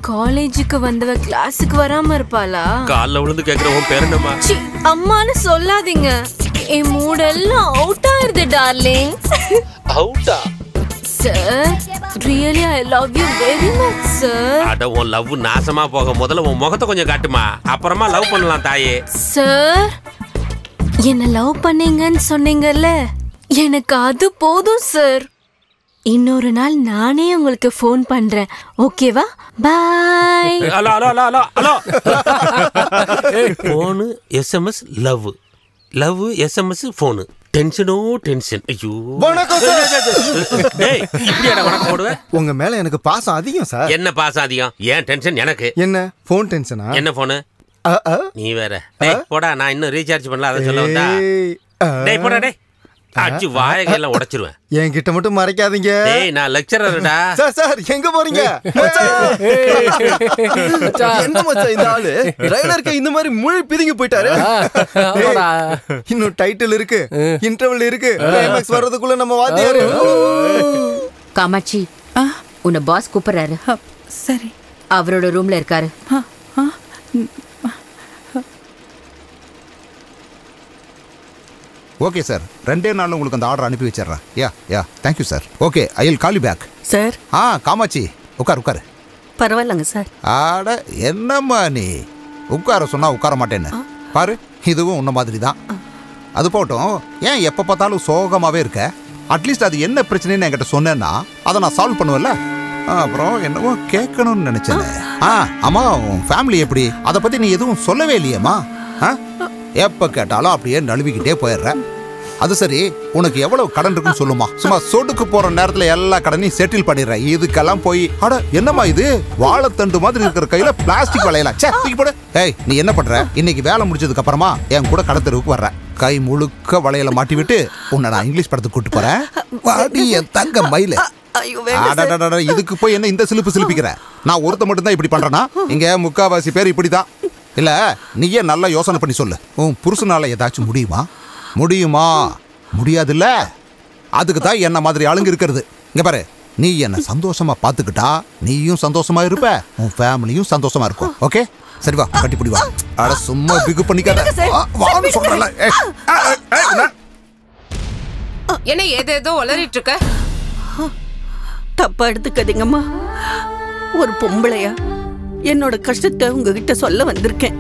காலேஜுக்கு வந்தவ கிளாஸுக்கு வராம இருப்பாளா? கால்ல விழுந்து கேக்குற உன் பேர் என்னம்மா? அம்மான்னு சொல்லாதீங்க. என் மூடெல்லாம் அவுட் ஆயிருது டார்லிங். அவுட்டா? Sir, really I love you very much sir. அட, உன் லவ் நாசமா போக முதல்ல உன் முகத்தை கொஞ்சம் காட்டுமா, அப்புறமா லவ் பண்ணலாம் தாயே. சார், என்ன லவ் பண்ணீங்கன்னு சொன்னீங்கல்ல, எனக்கு அது போதும் சார். இன்னொரு நாள் நானே உங்களுக்கு ஃபோன் பண்றேன், ஓகேவா? Bye. Hello hello hello hello. Phone SMS love, love SMS phone. டென்ஷனோ டென்ஷன். ஐயோ, வணக்கம் சார். டேய், இப்படியாடா வணக்கம் போடுவே? உங்க மேல எனக்கு பாசம் அதிகம் சார். என்ன பாசம் அதிகம்? ஏன் டென்ஷன் எனக்கு? என்ன ஃபோன் டென்ஷனா? என்ன ஃபோனு? நீ வேற டேய் போடா நான் இன்னும் ரீசார்ஜ் பண்ணல அத சொல்ல வந்தா டேய் போடா டேய் அடிச்சு வாயெல்லாம் உடைச்சிருவேன் என்கிட்ட மட்டும் மறைக்காதீங்க டேய் நான் லெக்சரர்டா சார் எங்க போறீங்க என்ன மச்சான் இந்த ஆளு ட்ரைலருக்கு இந்த மாதிரி முழு பிதுங்கி போயிட்டாரு இன்னும் டைட்டில் இருக்கு இன்டர்வல் இருக்கு கிளைமாக்ஸ் வர்றதுக்குள்ள நம்ம வாத்தியாரு காமாட்சி உன்னை பாஸ் கூப்பிடுறாரு சரி அவரோட ரூம்ல இருக்காரு ஓகே சார் 2 நாள்ல உங்களுக்கு அந்த ஆர்டர் அனுப்பி வச்சிடுறேன் yeah thank you sir okay I will call you back sir Kamakshi உட்காரு பரவாயில்லைங்க சார் ஆட என்னம்மா நீ உட்கார சொன்னா உட்கார மாட்டேன்னு பாரு இதுவும் உன்ன மாதிரி தான் அது போட்டோம் ஏன் எப்போ பார்த்தாலும் சோகமாகவே இருக்க அட்லீஸ்ட் அது என்ன பிரச்சனைன்னு என்கிட்ட சொன்னேன்னா அதை நான் சால்வ் பண்ணுவேன்ல அப்புறம் என்னவோ கேட்கணும்னு நினச்சேன் ஆமா உன் ஃபேமிலி எப்படி அதை பற்றி நீ எதுவும் சொல்லவே இல்லையேம்மா எப்போ கேட்டாலும் அப்படியே நழுவிக்கிட்டே போயிடுற அது சரி உனக்கு எவ்வளவு கடன் இருக்குன்னு சொல்லுமா சும்மா சொடுக்கு போற நேரத்துல எல்லா கடனையும் செட்டில் பண்ணிடுற இதுக்கெல்லாம் போய் அட என்னம்மா இது வாழைத்தண்டு மாதிரி இருக்கிற கையில பிளாஸ்டிக் வளையலாம் தூக்கி போடு ஏய் நீ என்ன பண்ற இன்னைக்கு வேலை முடிச்சதுக்கு அப்புறமா என் கூட கடத்தருக்கு வர்ற கை முழுக்க வளையல மாட்டி விட்டு உன்னை நான் இங்கிலீஷ் படத்துக்கு கூட்டு போறேன் வாடி என் தங்க மயில இதுக்கு போய் என்ன இந்த சிலிப்பு சிலிப்பிக்கிற நான் ஒருத்த மட்டும் தான் இப்படி பண்றேன்னா இங்க முக்காவாசி பேர் இப்படிதான் இல்ல நீயே நல்லா யோசனை பண்ணி சொல்லு உன் புருஷனால ஏதாச்சும் முடியுமா முடியாதுல்ல அதுக்கு தான் என்ன மாதிரி ஆளுங்க இருக்கிறது இங்க பாரு நீ என்ன சந்தோஷமா பாத்துக்கிட்டா நீயும் சந்தோஷமா இருப்ப உன் ஃபேமிலியும் சந்தோஷமா இருக்கும் ஓகே சரி வா கட்டிப்பிடி வா அட சும்மா பிகு பண்ணிக்காத வான்னு சொல்றல என்ன ஏதேதோ உளறிட்டு இருக்க தப்பா எடுத்துக்காதீங்கம்மா ஒரு பொம்பளையா என்னோட கஷ்டத்தை உங்ககிட்ட சொல்ல வந்திருக்கேன்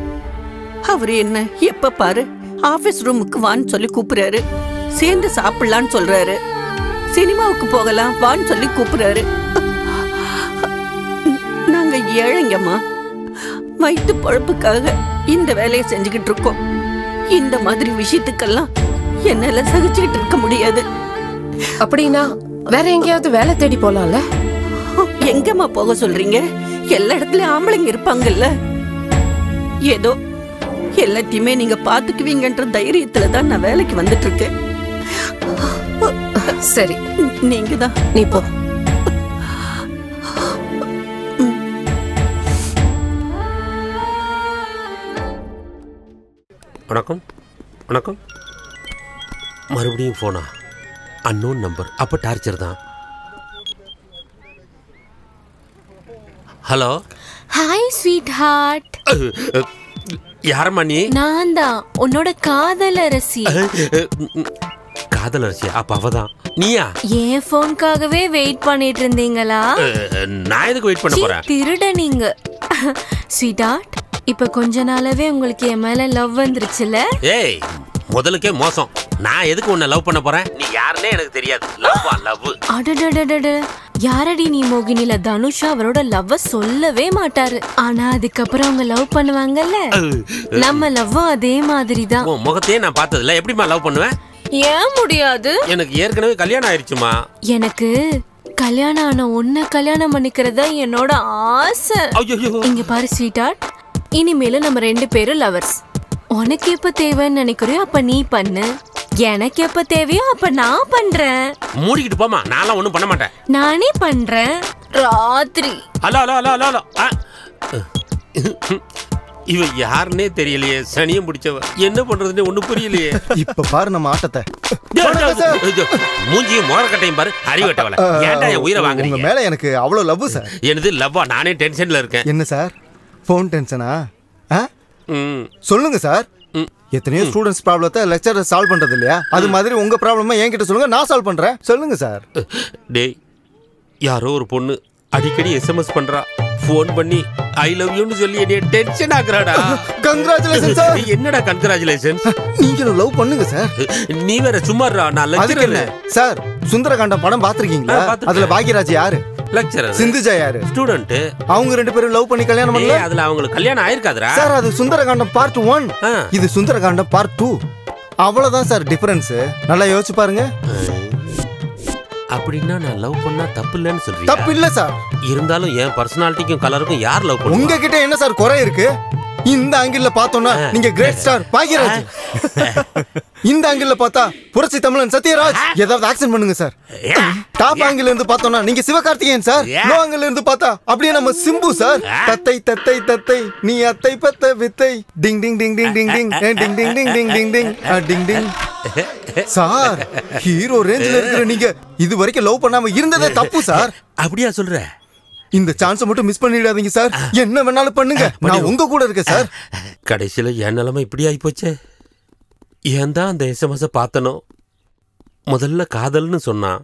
அவரு என்ன எப்ப பாரு ஆபீஸ் ரூமுக்கு வான்னு சொல்லி கூப்பிடுறாரு சேர்ந்து சாப்பிடலான்னு சொல்றாரு சினிமாவுக்கு போகலாம் வான்னு சொல்லி கூப்பிடுறாரு நாங்க ஏழைங்கம்மா வயிற்று பொழப்புக்காக இந்த வேலையை செஞ்சுக்கிட்டு இருக்கோம் இந்த மாதிரி விஷயத்துக்கெல்லாம் என்னால சகிச்சுக்கிட்டு இருக்க முடியாது அப்படின்னா வேற எங்கேயாவது வேலை தேடி போலாம்ல எங்கம்மா போக சொல்றீங்க எல்லா இடத்துலயும் ஆம்பளைங்க இருப்பாங்கல்ல ஏதோ எல்லாத்தையுமே நீங்க பாத்துக்குவீங்கன்ற தைரியத்துல தான் நான் வேலைக்கு வந்துட்டு இருக்கேன் சரி நீங்க தான் நீ போ வணக்கம் மறுபடியும் போனா அன்னோன் நம்பர் அப்ப டார்ச்சர் தான் ஹலோ ஹாய் ஸ்வீட் ஹார்ட் யாரம்மா நீ நான் தான் உன்னோட காதலரசி காதலரசியா அப்ப அவதான் நீயா என் போன்காகவே வெயிட் பண்ணிட்டு இருந்தீங்களா நான் எதுக்கு வெயிட் பண்ண போறேன் திருட நீங்க ஸ்வீட் ஹார்ட் இப்ப கொஞ்ச நாளாவே உங்களுக்கு என் மேல லவ் வந்துருச்சுல ஏய் முதலுக்கே மோசம் நான் எதுக்கு உன்னை லவ் பண்ண போறேன் நீ யாருன்னே எனக்கு தெரியாது லவ் அடடடடட யாரடி நீ மோகினில தனுஷா அவரோட லவ்வ சொல்லவே மாட்டாரு ஆனா அதுக்கப்புறம் அவங்க லவ் பண்ணுவாங்கல்ல நம்ம லவ்வும் அதே மாதிரி தான் உன் முகத்தையே நான் பார்த்ததில்ல எப்படிமா லவ் பண்ணுவேன் ஏன் முடியாது எனக்கு ஏற்கனவே கல்யாணம் ஆயிருச்சுமா எனக்கு கல்யாணம் ஆன உன்னை கல்யாணம் பண்ணிக்கிறதா என்னோட ஆசை இங்க பாரு ஸ்வீட் ஹார்ட் இனிமேல நம்ம 2 பேரும் லவர்ஸ் உனக்கு எப்ப தேவைன்னு நினைக்கிறியோ அப்ப நீ பண்ணு எனக்கு எப்ப தேவையோ அப்ப நான் பண்றேன் மூடிக்கிட்டு போமா நான்லாம் ஒண்ணும் பண்ண மாட்டேன் நானே பண்றேன் ராத்திரி ஹலோ இவ யாருன்னே தெரியலையே சனியம் பிடிச்சவ என்ன பண்றதுன்னு ஒண்ணு புரியலையே இப்ப பாரு நம்ம ஆட்டத்தை மூஞ்சியும் மோரக்கட்டையும் பாரு அறிவட்டவள ஏன்டா என் உயிரை வாங்குறீங்க உங்க மேல எனக்கு அவ்வளவு லவ் சார் என்னது லவ்வா நானே டென்ஷன்ல இருக்கேன் என்ன சார் போன் டென்ஷனா சொல்லுங்க சார் எத்தனையோ ஸ்டூடெண்ட்ஸ் ப்ராப்ளத்தை லெக்சரர் சால்வ் பண்றது இல்லையா அது மாதிரி உங்க ப்ராப்ளமா என்கிட்ட சொல்லுங்க நான் சால்வ் பண்றேன் சொல்லுங்க சார் டேய் யாரோ ஒரு பொண்ணு அடிக்கடி எஸ்எம்எஸ் பண்றா ஃபோன் பண்ணி ஐ லவ் யூன்னு சொல்லி என்னைய டென்ஷன் ஆக்குறாடா கங்க்ராச்சுலேஷன் சார் என்னடா கங்க்ராச்சுலேஷன்ஸ் நீங்களும் லவ் பண்ணுங்க சார் நீ வேற சும்மாறா நான் லெக்சரர் சார் சுந்தரகாண்டம் படம் பாத்துருக்கீங்களா அதுல பாக்யராஜ் யாரு லெக்சரர் சிந்துஜா யாரு ஸ்டூடண்ட் அவங்க 2 பேரும் லவ் பண்ணி கல்யாணம் பண்ணல அதுல அவங்களுக்கு கல்யாணம் ஆயிருக்காதுடா சார் அது சுந்தரகாண்டம் பார்ட் 1 இது சுந்தரகாண்டம் பார்ட் 2 அவ்வளவுதான் சார் டிஃபரன்ஸ் நல்லா யோசிச்சு பாருங்க அப்படின்னா நான் லவ் பண்ணா தப்பு இல்லன்னு சொல்றீங்க தப்பு இல்ல சார் இருந்தாலும் என் பர்சனாலிட்டிக்கும் கலருக்கும் யார் லவ் பண்ணுவா உங்ககிட்ட என்ன சார் குறை இருக்கு இந்த ஆங்கிள் பார்த்தோம்னா நீங்க கிரேட் ஸ்டார் பாக்யராஜ். இந்த ஆங்கிள் பார்த்தா புரட்சி தமிழன் சத்யராஜ். ஏதாவது ஆக்சன் பண்ணுங்க சார். டாப் ஆங்கிள் இருந்து பார்த்தோம்னா நீங்க சிவகார்த்திகேயன் சார். லோ ஆங்கிள் இருந்து பார்த்தா அப்படியே நம்ம சிம்பு சார். தத்தை தத்தை தத்தை நீ அத்தை பத்த வித்தை டிங் டிங் டிங் டிங் டிங் டிங் டிங் டிங் டிங் டிங் டிங் டிங் டிங் டிங். சார் ஹீரோ ரேஞ்சில இருக்கிற நீங்க இது வரைக்கும் லவ் பண்ணாம இருந்ததே தப்பு சார். அப்படியா சொல்ற? இந்த சான்ஸை மட்டும் மிஸ் பண்ணிடாதீங்க சார். என்ன வேணாலும் பண்ணுங்க, நான் உங்க கூட இருக்கேன் சார். கடைசியில என் நிலைமை இப்படி ஆயிப்போச்சே. ஏன் தான் அந்த எஸ்எம்எஸ் பார்த்தனோ? முதல்ல காதல்னு சொன்னான்,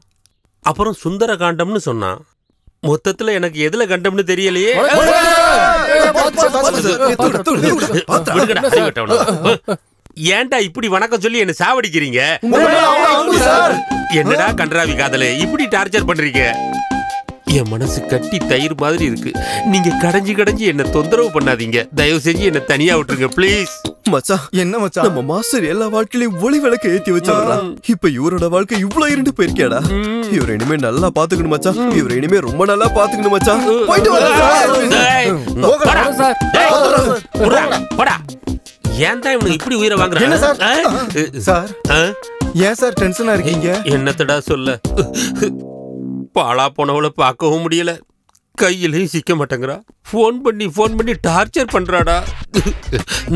அப்புறம் சுந்தர காண்டம்னு சொன்னான். மொத்தத்துல எனக்கு எதுல கண்டம்னு தெரியலையே. ஏன்டா இப்படி வணக்கம் சொல்லி என்ன சாவடிக்கிறீங்க? என்னடா கன்றாவி காதலே இப்படி டார்ச்சர் பண்றீங்க? என் மனசு கட்டி தயிர் மாதிரி இருக்கு. நீங்க கடைஞ்சி கடைஞ்சி என்ன தொந்தரவு பண்ணாதீங்க. தயவு செஞ்சு என்ன தனியா விட்டுருங்க ப்ளீஸ். மச்சான் என்ன மச்சான், நம்ம மாஸ்டர் எல்லா வாழ்க்கையிலும் ஒளி விளக்க ஏத்தி வச்சாரா. இப்ப இவரோட வாழ்க்கை இவ்வளவு இருண்டு போயிருக்கேடா. இவரை இனிமே நல்லா பாத்துக்கணும் மச்சான். இவரை இனிமே ரொம்ப நல்லா பாத்துக்கணும் மச்சான். போயிட்டு வரேன். ஏன் தான் இவனுக்கு இப்படி உயிரை வாங்குறாங்க? சார் ஏன் சார் டென்ஷனா இருக்கீங்க? என்னத்தடா சொல்ல, பாலா போனவளை பார்க்கவும் முடியல, கையிலையும் சிக்க மாட்டேங்கிறா. ஃபோன் பண்ணி டார்ச்சர் பண்றாடா.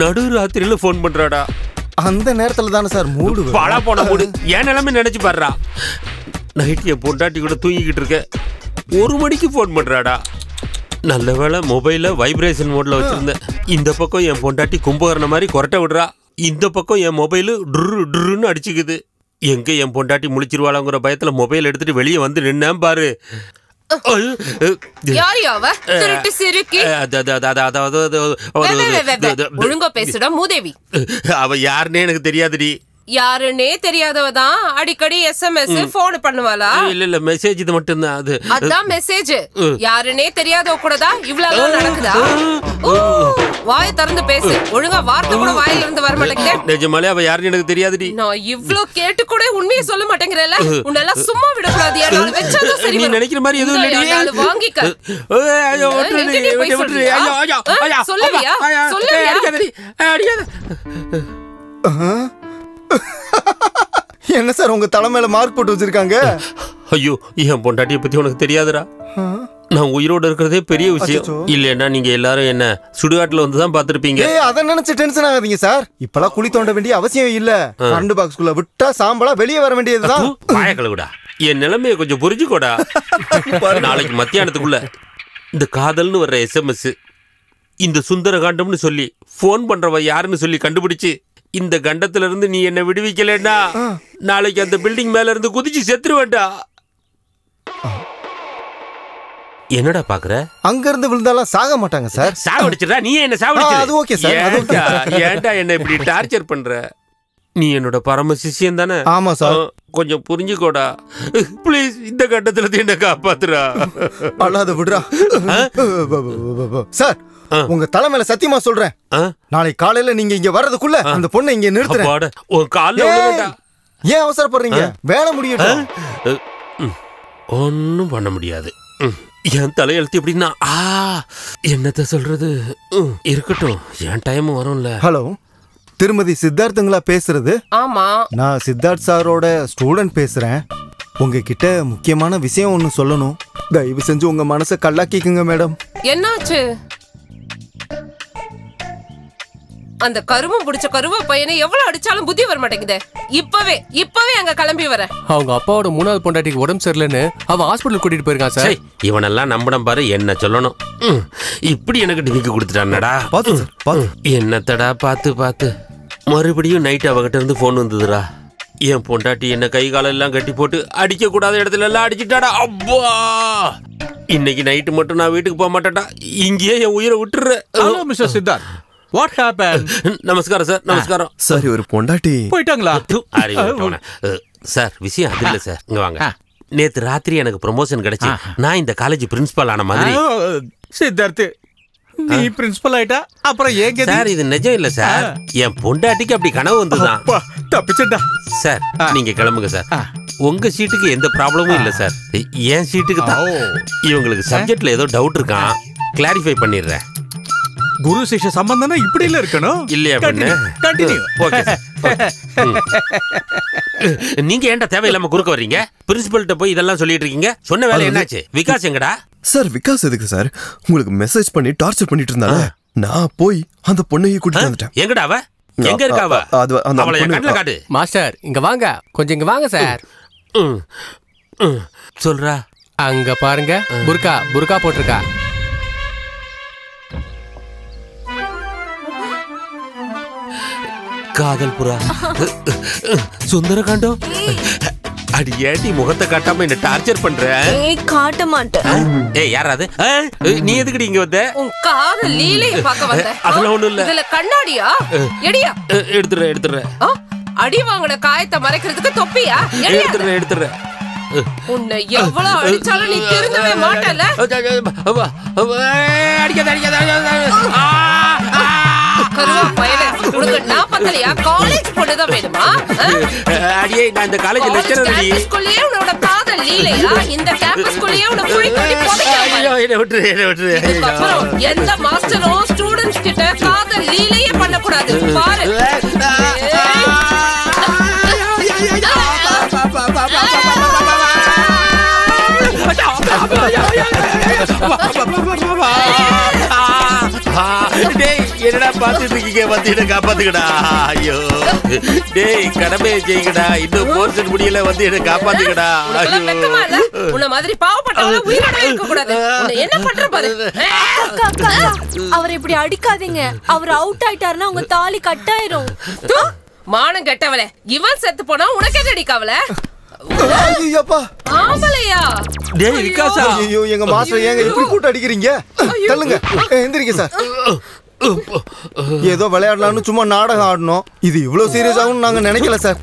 நடு ராத்திரியில ஃபோன் பண்றாடா. அந்த நேரத்துல தானே சார் மூடு பாலா போன மூடு. என் நிலைமை நினைச்சு பாடுறா. நைட் என் பொண்டாட்டி கூட தூங்கிக்கிட்டு இருக்க, 1 மணிக்கு ஃபோன் பண்றாடா. நல்ல வேளை மொபைல வைப்ரேஷன் மோட்ல வச்சிருந்தேன். இந்த பக்கம் என் பொண்டாட்டி கும்பகரண மாதிரி கொரட்டை விடுறா, இந்த பக்கம் என் மொபைலு டுன்னு அடிச்சுக்குது. எங்க என் பொண்டாட்டி முழிச்சிருவாளங்கிற பயத்துல மொபைல் எடுத்துட்டு வெளியே வந்து நின்னேன் பாரு. ஒழுங்கா பேசுடா மூதேவி. அவ யாருன்னே எனக்கு தெரியாதுடி. யாருன்னே தெரியாதவதான் அடிக்கடி எஸ்எம்எஸ் போன் பண்ணுவாளா? இல்ல மெசேஜ் இது மட்டும் தான். அதான் மெசேஜ். யாருன்னே தெரியாதவ கூட தான் இவ்வளவு நடக்குதா? வாயை திறந்து பேசு. ஒழுங்கா வார்த்தை கூட வாயில இருந்து வர மாட்டேங்குது. நிஜமாலே அவ யாருன்னு எனக்கு தெரியாதுடி. நான் இவ்ளோ கேட்டு கூட உண்மையை சொல்ல மாட்டேங்கறல. உன்னெல்லாம் சும்மா விடக்கூடாது. யாரால வெச்சதோ சரி. நீ நினைக்கிற மாதிரி எதுவும் இல்லடி. யாரால வாங்கிக்க. ஐயோ விட்டுடி. ஐயோ சொல்லுவியா? சொல்லுவியா? அடிக்காத. என்ன சார் உங்க தலை மேல மார்க் போட்டு வச்சிருக்காங்க? ஐயோ என் பொண்டாட்டியை பத்தி உனக்கு தெரியாதுடா. நான் உயிரோட இருக்கிறதே பெரிய விஷயம். இல்லன்னா நீங்க எல்லாரும் என்ன சுடுகாட்டுல வந்து தான் பாத்திருப்பீங்க. அத நினைச்சு டென்ஷன் ஆகாதீங்க சார். இப்பெல்லாம் குழி தோண்ட வேண்டிய அவசியம் இல்ல. கரண்ட் பாக்ஸ்க்குள்ள விட்டா சாம்பலா வெளியே வர வேண்டியதுதான். வாய கழுவுடா. என் நிலைமையை கொஞ்சம் புரிஞ்சுக்கோடா. நாளைக்கு மத்தியானத்துக்குள்ள இந்த காதல்னு வர்ற எஸ்எம்எஸ், இந்த சுந்தர காண்டம்னு சொல்லி போன் பண்றவ யாருன்னு சொல்லி கண்டுபிடிச்சு இந்த கண்டத்துல இருந்து நீ என்ன விடுவிக்கலன்னா நாளைக்கு அந்த பில்டிங் மேல இருந்து குதிச்சு செத்துருவேண்டா. என்னடா பாக்குற? அங்க இருந்து விழுந்தாலும் சாக மாட்டாங்க சார். சாவடிச்சிடா. நீ என்ன சாவடிச்சிட? அது ஓகே சார். ஏன்டா என்ன இப்படி டார்ச்சர் பண்ற? நீ என்னோட பரம சிஷ்யன் தானே? ஆமா சார். கொஞ்சம் புரிஞ்சுக்கோடா ப்ளீஸ். இந்த கட்டத்துல என்ன காப்பாத்துறா. அல்லாத விடுறா சார். உங்க தலை மேல சத்தியமா சொல்றேன், நாளை காலையில நீங்க இங்க வர்றதுக்குள்ள அந்த பொண்ணை இங்க நிறுத்துறேன். ஏன் அவசரப்படுறீங்க? வேலை முடியட்டும். ஒன்னும் பண்ண முடியாது. என் தலையெழுத்து எப்படின்னா என்னத்த சொல்றது. இருக்கட்டும், என் டைம் வரும்ல. ஹலோ, திருமதி சித்தார்த்தங்களா பேசுறது? ஆமா, நான் சித்தார்த் சாரோட ஸ்டூடெண்ட் பேசுறேன். உங்ககிட்ட முக்கியமான விஷயம் ஒன்னு சொல்லணும். தயவு செஞ்சு உங்க மனசை கல்லாக்கிக்குங்க மேடம். என்னாச்சு? அந்த கருமம் பிடிச்ச கருவா பையனை எவ்வளவு அடிச்சாலும் புத்தி வர மாட்டேங்குது. இப்பவே அங்க கிளம்பி வர. அவங்க அப்பாவோட 3வது பொண்டாட்டிக்கு உடம்பு சரியில்லைன்னு அவன் ஹாஸ்பிட்டல் கூட்டிட்டு போயிருக்கான் சார். இவனெல்லாம் நம்பணும் பாரு. என்ன சொல்லணும், இப்படி எனக்கு டிமிக்கு கொடுத்துட்டானடா. என்னத்தடா பார்த்து மறுபடியும் நைட் அவகிட்ட இருந்து போன் வந்ததுடா. என் பொண்டாட்டி என்ன கை காலெல்லாம் கட்டி போட்டு அடிக்க கூடாத இடத்துல எல்லாம் அடிச்சுட்டாடா. அப்பா, இன்னைக்கு நைட்டு மட்டும் நான் வீட்டுக்கு போக மாட்டேன்டா. இங்கேயே என் உயிரை விட்டுறேன். Hello mister Siddharth, what happen? நமஸ்காரம் சார். நமஸ்காரம் சார். ஒரு பொண்டாட்டி போயிட்டாங்களா? சார் விஷயம் அது இல்ல சார். இங்க வாங்க. நேத்து ராத்திரி எனக்கு ப்ரமோஷன் கிடைச்சு நான் இந்த காலேஜ் பிரின்சிபல் ஆன மாதிரி. சித்தார்த், நீ பிரின்சிபல் ஆயிட்டா அப்புறம் ஏங்க சார்? இது நிஜம் இல்ல சார். என் பொண்டாட்டிக்கு அப்படி கனவு வந்துதான். தப்பிச்சடா சார். நீங்க கிளம்புங்க சார். உங்க சீட்டுக்கு எந்த ப்ராப்ளமும் இல்ல சார். என் சீட்டுக்கு தான். இவங்களுக்கு சப்ஜெக்ட்ல ஏதோ டவுட் இருக்கான், கிளாரிஃபை பண்ணிடுறேன். குரு சிஷ்ய சம்பந்தம்னா இப்படி இல்ல இருக்கணும் இல்லையா பண்ணு கண்டினியூ ஓகே நீங்க ஏன்டா தேவையில்லாம குறுக்க வர்றீங்க பிரின்சிபல்கிட்ட போய் இதெல்லாம் சொல்லிட்டு இருக்கீங்க சொன்ன வேலை என்னாச்சு விகாஸ் எங்கடா சார் விகாஸ் எதுக்கு சார் உங்களுக்கு மெசேஜ் பண்ணி டார்ச்சர் பண்ணிட்டு இருந்தாங்க நான் போய் அந்த பொண்ணையை கூட்டிட்டு வந்துட்டேன் எங்கடா அவ எங்க இருக்கா அவ அவளை என் கண்ணுல காட்டு மாஸ்டர் இங்க வாங்க கொஞ்சம் இங்க வாங்க சார் சொல்றா அங்க பாருங்க புர்கா போட்டிருக்கா காதல் புறா சுந்தரகாண்டம் அடி ஏடி முகத்தை காட்டாம என்ன டார்ச்சர் பண்ற காட்ட மாட்டேன் ஏய் யாராது நீ எதுக்குடி இங்க வந்த உன் காதல் லீலையை பார்க்க வந்த அதெல்லாம் ஒண்ணும் இல்ல இதுல கண்ணாடியா எடியா எடுத்துறேன் அடி வாங்கின காயத்தை மறைக்கிறதுக்கு தொப்பியா எடுத்துறேன் உன்னை எவ்வளவு அடிச்சாலும் நீ திருந்தவே மாட்டல உனக்கு நான் பத்தலையா காலேஜ் பொண்ணுதான் வேணுமா அடியே நான் இந்த காலேஜ் லெக்சரர்டி ஸ்கூல்லயே உன்னோட காதல் லீலையா இந்த கேம்பஸ் ஸ்கூல்லயே உன்னை குழி தோண்டி போடுறாங்க என்ன விட்டுரு அப்புறம் எந்த மாஸ்டரும் ஸ்டூடண்ட்ஸ் கிட்ட காதல் லீலையே பண்ண கூடாது பாரு என்னடா பாத்துட்டு இருக்கீங்க வந்து காப்பாத்துக்கடா ஐயோ டேய் கடமையை செய்யுங்கடா இன்னும் போர்ஷன் முடியல வந்து என்ன காப்பாத்துக்கடா உன்ன மாதிரி பாவப்பட்டவங்க உயிரோட இருக்க கூடாது என்ன பண்ற பாரு அவர் இப்படி அடிக்காதீங்க அவர் அவுட் ஆயிட்டாருன்னா உங்க தாலி கட்டாயிரும் மானம் கெட்டவளே இவன் செத்து போனா உனக்கே அடிக்காவல ஆம்பளையா டேய் விகாசா ஐயோ எங்க மாஸ்டர் ஏங்க இப்படி போட்டு அடிக்கிறீங்க தள்ளுங்க எந்திரிங்க சார் ஏதோ விளையாடலாம்னு சும்மா நாடகம் ஆடணும் இது இவ்வளவு சீரியஸ் ஆகும்னு நாங்க நினைக்கல சார்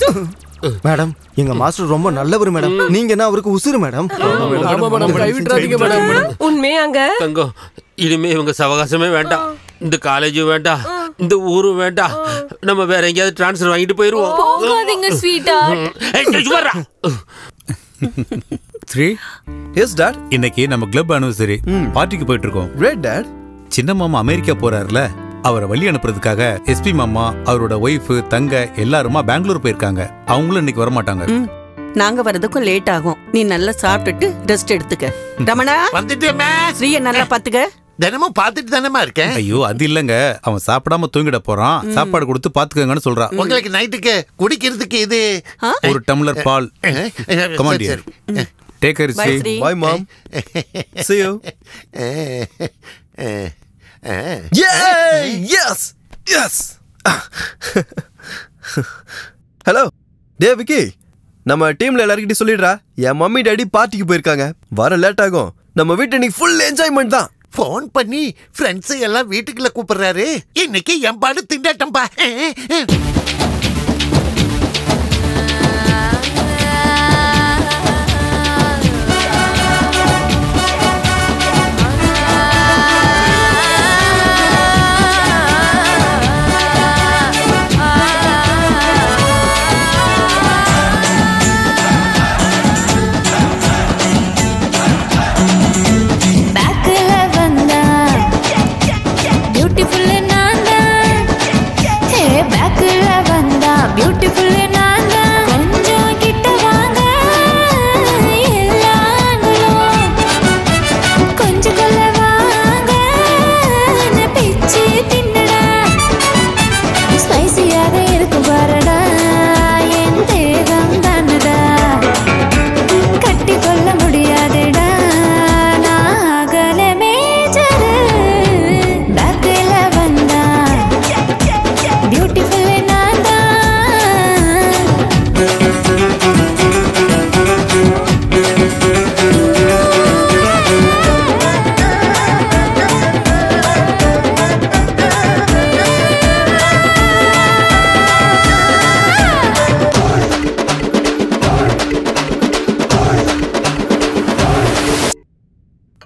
மேடம் எங்க மாஸ்டர் ரொம்ப நல்லவர் மேடம் நீங்க என்ன அவருக்கு உசுரு மேடம் உண்மையாங்க தங்கம் இனிமே இவங்க சவகாசமே வேண்டாம் இந்த காலேஜும் வேண்டாம் இந்த ஊரும் வேண்டாம் நம்ம வேற எங்கேயாவது டிரான்ஸ்ஃபர் வாங்கிட்டு போயிருவோம் போகாதீங்க ஸ்வீட்டா எஸ் டாட் இன்னைக்கு நம்ம கிளப் அனிவர்சரி பார்ட்டிக்கு போயிட்டு இருக்கோம் கிரேட் டாட் சின்ன மாமா அமெரிக்கா போறாருல அவரை வழி அனுப்புறதுக்காக எஸ்பி மாமா அவரோட ஒய்ஃப் தங்க எல்லாருமா பெங்களூர் போயிருக்காங்க அவங்களும் இன்னைக்கு வரமாட்டாங்க நாங்க வரதுக்கும் லேட் ஆகும் நீ நல்லா சாப்பிட்டுட்டு ரெஸ்ட் எடுத்துக்க ரமணா வந்துட்டேமே ஸ்ரீய நல்லா பாத்துக்க தினமும் பாத்துட்டு தானமா இருக்கேன் ஐயோ அது இல்லங்க அவன் சாப்பிடாம தூங்கிட போறான் சாப்பாடு கொடுத்து பாத்துக்கங்கன்னு சொல்றான் உங்களுக்கு நைட்டுக்கு குடிக்கிறதுக்கு இது ஒரு டம்ளர் பால் come on dear take care Sri bye mom see you yes yes hello டே விக்கி நம்ம டீம்ல எல்லார்கிட்டயும் சொல்லிடுறா என் மம்மி டாடி பார்ட்டிக்கு போயிருக்காங்க வர லேட் ஆகும் நம்ம வீட்டு இன்னைக்கு ஃபுல் என்ஜாய்மெண்ட் தான் போன் பண்ணி ஃப்ரெண்ட்ஸ் எல்லாம் வீட்டுக்குள்ள கூப்பிடுறாரு இன்னைக்கு என் பாடு திண்டாட்டம்பா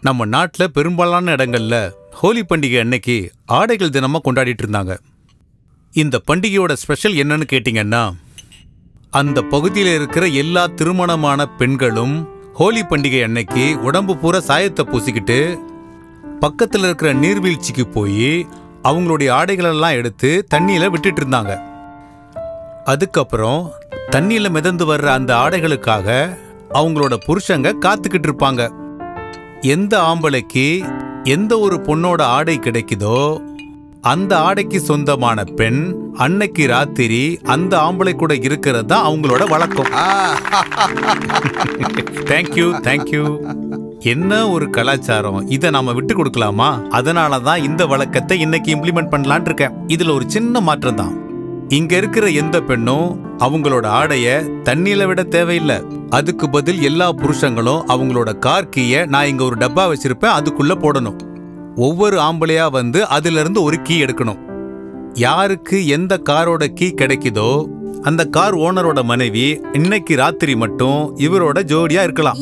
நம்ம நாட்டுல பெரும்பாலான இடங்கள்ல ஹோலி பண்டிகை அன்னைக்கு ஆடைகள் தினமா கொண்டாடிட்டு இருந்தாங்க. இந்த பண்டிகையோட ஸ்பெஷல் என்னன்னு கேட்டீங்கன்னா, அந்த பகுதியில் இருக்கிற எல்லா திருமணமான பெண்களும் ஹோலி பண்டிகை அன்னைக்கு உடம்பு பூரா சாயத்தை பூசிக்கிட்டு பக்கத்தில் இருக்கிற நீர்வீழ்ச்சிக்கு போய் அவங்களுடைய ஆடைகளெல்லாம் எடுத்து தண்ணியில விட்டுட்டு இருந்தாங்க. அதுக்கப்புறம் தண்ணியில மிதந்து வர்ற அந்த ஆடைகளுக்காக அவங்களோட புருஷங்க காத்துக்கிட்டு இருப்பாங்க. எந்த ஆம்பளைக்கு எந்த ஒரு பொண்ணோட ஆடை கிடைக்குதோ அந்த ஆடைக்கு சொந்தமான பெண் அன்னைக்கு ராத்திரி அந்த ஆம்பளை கூட இருக்கிறது தான் அவங்களோட வழக்கம். Thank you thank you. என்ன ஒரு கலாச்சாரம், இதை நாம விட்டு கொடுக்கலாமா? அதனாலதான் இந்த வழக்கத்தை இன்னைக்கு இம்ப்ளிமெண்ட் பண்ணலான் இருக்கேன். இதுல ஒரு சின்ன மாற்றம் தான். இங்க இருக்கிற எந்த பெண்ணும் அவங்களோட ஆடைய தண்ணியில விட தேவையில்லை. அதுக்கு பதில் எல்லா புருஷங்களும் அவங்களோட கார் கீயை நான் இங்க ஒரு டப்பா வச்சிருப்பேன், அதுக்குள்ள போடணும். ஒவ்வொரு ஆம்பளையா வந்து அதுல இருந்து ஒரு கீ எடுக்கணும். யாருக்கு எந்த காரோட கீ கிடைக்குதோ அந்த கார் ஓனரோட மனைவி இன்னைக்கு ராத்திரி மட்டும் இவரோட ஜோடியா இருக்கலாம்.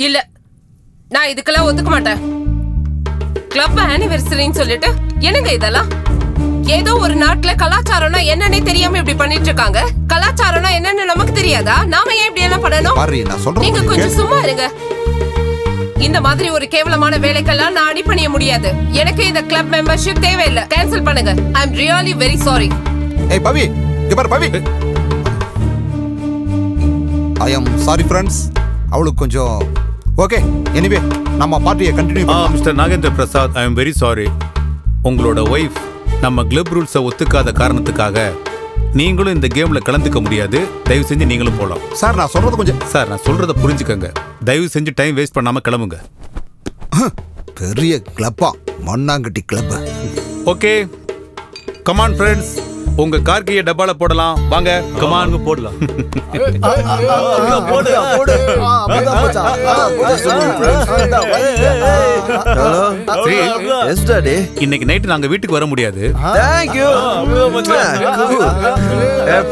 இல்ல, நான் இதுக்கெல்லாம் ஒத்துக்க மாட்டேன். கிளப் ஆனிவர்சரின்னு சொல்லிட்டு என்னங்க இதெல்லாம்? ஏதோ ஒரு நாட்டுல கலாச்சாரம்னா என்னன்னே தெரியாம இப்படி பண்ணிட்டு இருக்காங்க. கலாச்சாரம்னா என்னன்னு நமக்கு தெரியாதா? நாம ஏன் இப்படி எல்லாம் பண்ணணும்? நீங்க கொஞ்சம் சும்மா இருங்க. இந்த மாதிரி ஒரு கேவலமான வேலைக்கெல்லாம் நான் அடிபணிய முடியாது. எனக்கு இந்த கிளப் மெம்பர்ஷிப் தேவையில்லை. கேன்சல் பண்ணுங்க. ஐ அம் ரியலி வெரி சாரி. ஏய் பவி, இங்க பாரு பவி. ஐ அம் சாரி ஃப்ரெண்ட்ஸ். அவளுக்கு கொஞ்சம் ஓகே. எனிவே நம்ம பார்ட்டியை கண்டினியூ பண்ணலாம். Mister Nagendra Prasad, I am very sorry. உங்களோட ஒய்ஃப் நம்ம கிளப் ரூல்ஸை ஒத்துக்காத காரணத்துக்காக நீங்களும் இந்த கேம்ல கலந்துக்க முடியாது. தயவு செஞ்சு நீங்களும் போலாம். சார் நான் சொல்றது கொஞ்சம் சார் நான் சொல்றத புரிஞ்சுக்கங்க. தயவு செஞ்சு டைம் வேஸ்ட் பண்ணாம கிளம்புங்க. பெரிய கிளப்பா, மண்ணாங்கட்டி கிளப். ஓகே கமான் ஃப்ரெண்ட்ஸ், உங்க கார் கீயை டப்பால போடலாம். வாங்க கமான் போடலாம். இன்னைக்கு நைட்டு நாங்க வீட்டுக்கு வர முடியாது. Thank you.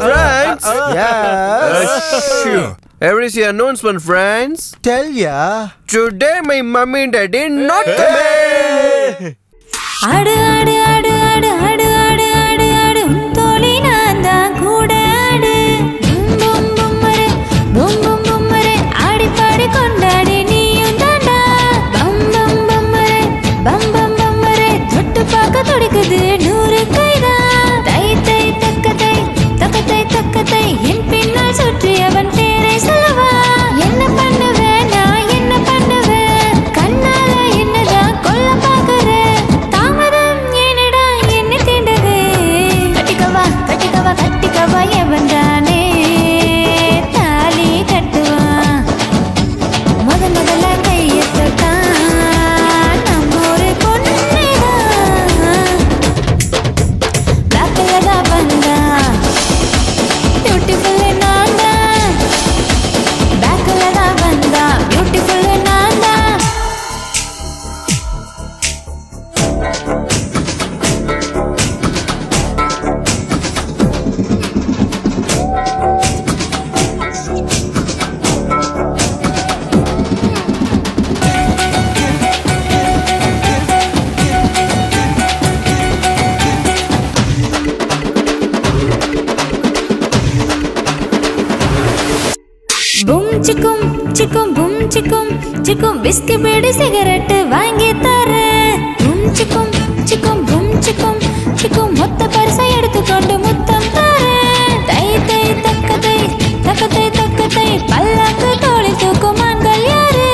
Friends. Here is your announcement, friends. Tell ya. Today my mommy and daddy not coming. ஆடு ஆடு ஆடு ஆடு ஆடு ஆடு ஆடு ஆடு தோழி நான் தான் கூட ஆடு. பூம் பூம்மரே பூம் பூம் பூம்மரே ஆடி பாடி கொண்டாடி நீயும் தாண்டா. பம் பம் பம்மரே பம் பம் பம்மரே தொட்டு பார்க்க துடிக்குது 100 கைதான். தை தை தக்கத்தை தக்கத்தை தக்கத்தை என் பின்னால் சுற்றி அவன் பேரை சொல்லவா. என்ன பண்ணுவேன் நான் என்ன பண்ணுவேன்? கண்ணால என்னதான் கொல்ல பார்க்கிறேன். தாமதம் ஏனடா என்ன தீண்டது? கட்டிக்கவா கட்டிக்கவா கட்டிக்கவா எவன் தானே தாலி கட்டுவான். முதல்ல கையத்தான் நம்ம ஒரு பொண்ணுதான். பிளாக்ல தான் வந்தா பியூட்டிஃபுல் நான் தான். பேக்ல தான் வந்தா பியூட்டிஃபுல் நான் தான். பூம் சிக்கும் சிக்கும் பூம் சிக்கும் சிக்கும் விஸ்கி பீடி சிகரெட் வாங்கி தரேன். பூம் சிக்கும் சிக்கும் பூம் சிக்கும் சிக்கும் மொத்த பரிசை எடுத்துக்கொண்டு முத்தம் தரேன். தை தை தக்கத்தை தக்கத்தை தக்கத்தை பல்லாக்கு தோழி தூக்கும் ஆண்கள் யாரு?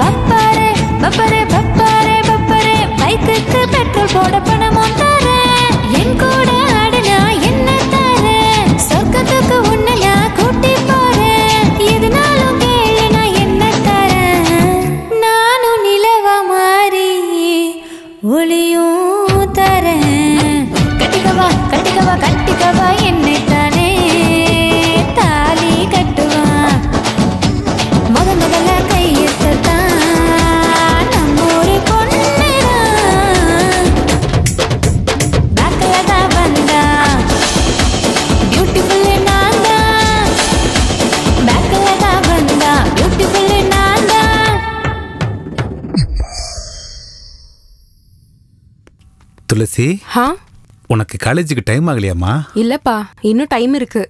பப்பாரே பப்பரே பப்பாரே பப்பரே பைக்குக்கு பெட்ரோல் போட பணமும் தரேன். என் கூட ஆடுனா என்ன தரேன்? சொர்க்கத்துக்கு உன்னை நான் கூட்டி போறேன். எதுனாலும் கேளு நான் என்ன தரேன்? நானும் நிலவா மாறி ஒளியும் தரேன். கட்டிக்கவா கட்டிக்கவா கட்டிக்கவா என்னை தானே தாலி கட்டுவான். முதல்ல கையெத்தான் நம்ம ஒரு பொண்ணுதான். பேக்ல தான் வந்தா பியூட்டிஃபுல் நான் தான். பேக்ல தான் வந்தா பியூட்டிஃபுல் நான் தான். துளசி, உனக்கு காலேஜுக்கு டைம் ஆகலையாமா? இல்லப்பா, இன்னும் டைம் இருக்கு.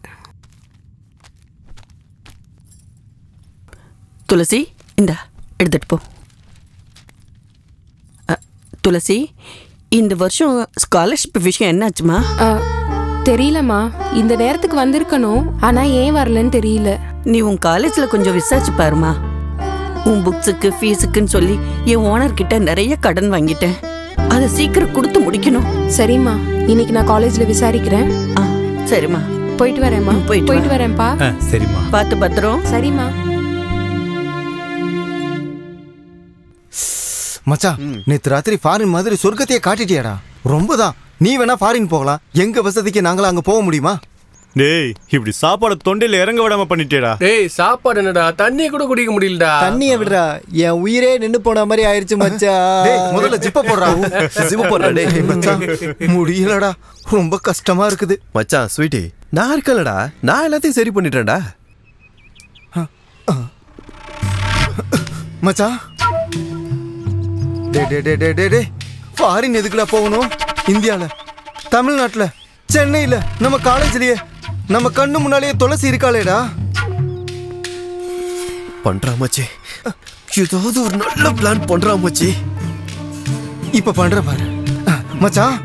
துளசி, இந்தா எடுத்துட்டு போ. துளசி, இந்த வருஷம் ஸ்காலர்ஷிப் விஷயம் என்னாச்சுமா? தெரியலம்மா. இந்த நேரத்துக்கு வந்திருக்கணும், ஆனா ஏன் வரலன்னு தெரியல. நீ உன் காலேஜ்ல கொஞ்சம் விசாரிச்சு பாருமா. உன் புக்ஸுக்கு ஃபீஸுக்குன்னு சொல்லி என் ஓனர் கிட்ட நிறைய கடன் வாங்கிட்டேன். அதை சீக்கிரம் கொடுத்து முடிக்கணும். சரிம்மா, இன்னைக்கு நான் காலேஜ்ல விசாரிக்கிறேன். சரிம்மா, போயிட்டு வரேம்மா. போயிட்டு வரேன்ப்பா. சரிம்மா, பார்த்து பத்திரம். சரிம்மா. மச்சான், நேத்து ராத்திரி ஃபாரின் மாதிரி சொர்க்கத்தையே காட்டிட்டியாடா. ரொம்பதான். நீ வேணா ஃபாரின் போகலாம், எங்க வசதிக்கு நாங்களா அங்க போக முடியுமா? டேய், இப்படி சாப்பாடு தொண்டையில இறங்க விடாம பண்ணிட்டேடா. டேய், சாப்பாடு என்னடா, தண்ணி கூட குடிக்க முடியலடா. தண்ணியை விடுறா, என் உயிரே நின்னு போன மாதிரி ஆயிடுச்சு மச்சான். டேய், முதல்ல ஜிப்ப போடுறா. ஜிப்ப போடுறா. டேய் மச்சான், முடியலடா, ரொம்ப கஷ்டமா இருக்குது. மச்சான் ஸ்வீட்டி, நான் இருக்கலடா, நான் எல்லாத்தையும் சரி பண்ணிட்டேன்டா. மச்சான், டே ஃபாரின் எதுக்குடா போகணும்? இந்தியால, தமிழ்நாட்டுல, சென்னையில, நம்ம காலேஜ்லயே, நம்ம கண்ணு முன்னாலேயே துளசி இருக்காளேடா. பண்றா மச்சி, ஏதாவது ஒரு நல்ல பிளான் பண்றா மச்சி. இப்ப பண்ற பாரு மச்சான்.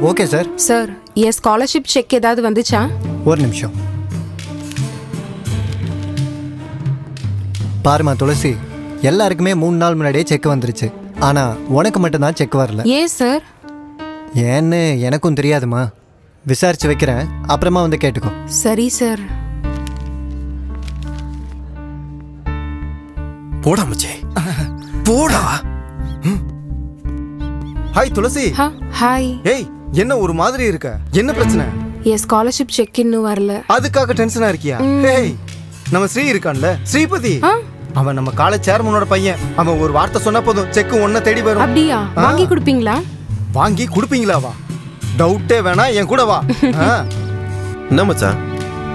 Okay sir. சார், என் ஸ்காலர்ஷிப் செக் ஏதாவது வந்துச்சா? ஒரு நிமிஷம் பாருமா துளசி, எல்லாருக்குமே 3 நாள் முன்னாடியே செக் வந்துருச்சு. ஆனா உனக்கு மட்டும்தான் செக் வரல. ஏன் சார்? ஏன்னு எனக்கும் தெரியாதுமா. விசாரிச்சு வைக்கிறேன், அப்புறமா வந்து கேட்டுக்கோ. சரி சார். போடா மச்சி, போடா. ஹாய் துளசி. ஹாய். ஏய், என்ன ஒரு மாதிரி இருக்க? என்ன பிரச்சனை? என் ஸ்காலர்ஷிப் செக் இன்னும் வரல. அதுக்காக டென்ஷனா இருக்கியா? ஏய், நம்ம ஸ்ரீ இருக்கான்ல, ஸ்ரீபதி, அவன் நம்ம காலேஜ் சேர்மனோட பையன். அவன் ஒரு வார்த்தை சொன்னா போதும், செக் ஒன்ன தேடி வரும். அப்படியா? வாங்கி கொடுப்பீங்களா? வாங்கி கொடுப்பீங்களாவா? டவுட்டே வேணா, என் கூட வா. என்ன மச்சான்,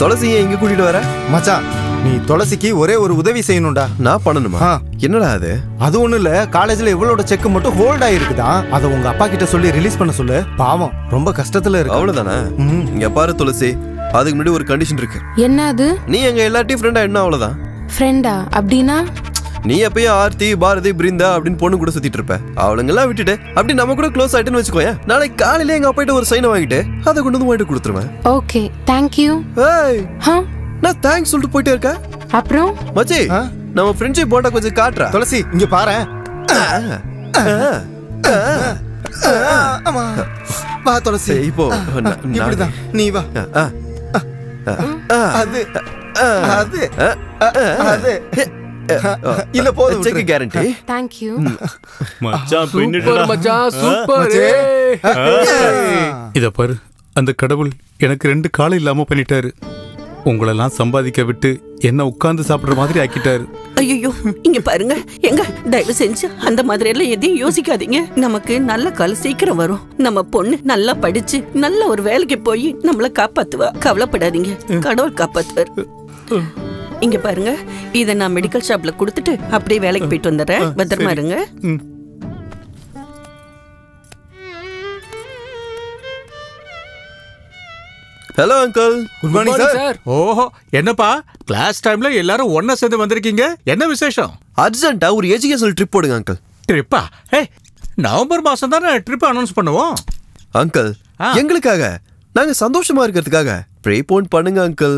துளசியை எங்க கூட்டிட்டு வர? மச்சான், நீ துளசிக்கு ஒரே ஒரு உதவி செய்யணும்டா. நான் பண்ணணுமா? என்னடா அது? அது ஒண்ணு இல்ல, காலேஜ்ல இவளோட செக் மட்டும் ஹோல்ட் ஆயிருக்குதா. அத உங்க அப்பா கிட்ட சொல்லி ரிலீஸ் பண்ண சொல்லு. பாவம், ரொம்ப கஷ்டத்துல இருக்கு. அவ்வளவுதானே? இங்க பாரு துளசி, அதுக்கு முன்னாடி ஒரு கண்டிஷன் இருக்கு. என்ன அது? நீ எங்க எல்லாத்தையும் ஃப்ரெண்டா என்ன? அவ்வளவுதான். ஃப்ரெண்டா அப்படின்னா? நீ எப்பயும் ஆர்த்தி, பாரதி, பிருந்தா அப்படின்னு பொண்ணு கூட சுத்திட்டு இருப்ப. அவளுங்கெல்லாம் விட்டுட்டு அப்படி நம்ம கூட க்ளோஸ் ஆயிட்டுன்னு வச்சுக்கோய. நாளைக்கு காலையில எங்க அப்பாட்ட ஒரு சைனை வாங்கிட்டு அதை கொண்டு வந்து வாங்கிட்டு கொடுத்துருவேன். Okay, thank you. ஏய், நான் தேங்க்ஸ் சொல்லிட்டு போயிட்டே இருக்கேன். அப்புறம் மச்சி, நம்ம ஃப்ரெண்ட்ஷிப் போட்டா கொஞ்சம் காட்டுறா. துளசி, இங்க பாரு. வா துளசி. இப்போ இப்படிதான், நீ வா. அது அது அது இல்ல, போதும். Check guarantee. தேங்க் யூ மச்சான். சூப்பர் மச்சான், சூப்பர். இத பாரு, அந்த கடவுள் எனக்கு 2 காலம் இல்லாம பண்ணிட்டாரு. உங்களெல்லாம் சம்பாதிக்க விட்டு என்ன உட்கார்ந்து சாப்பிடுற மாதிரி ஆக்கிட்டாரு. ஐயோ, இங்க பாருங்க, எங்க தயவு செஞ்சு அந்த மாதிரி எல்லாம் எதையும் யோசிக்காதீங்க. நமக்கு நல்ல காலம் சீக்கிரம் வரும். நம்ம பொண்ணு நல்லா படிச்சு நல்ல ஒரு வேலைக்கு போய் நம்மள காப்பாத்துவா. கவலைப்படாதீங்க, கடவுள் காப்பாத்துவார். இங்க பாருங்க, இத நான் மெடிக்கல் ஷாப்ல கொடுத்துட்டு அப்படியே வேலைக்கு போயிட்டு வந்துடுறேன். பத்திரமா இருங்க. Hello uncle. Good morning sir. ஓஹோ, என்னப்பா கிளாஸ் டைம்ல எல்லாரும் ஒண்ணா சேர்ந்து வந்திருக்கீங்க? என்ன விசேஷம்? அர்ஜென்ட்டா ஒரு எஜுகேஷனல் ட்ரிப் போடுங்க அங்கிள். ட்ரிப்பா? ஏய், நவம்பர் மாசம் தானே ட்ரிப் அனௌன்ஸ் பண்ணுவோம். அங்கிள், எங்களுக்காக, நாங்க சந்தோஷமா இருக்கிறதுக்காக ப்ரீபோன் பண்ணுங்க அங்கிள்.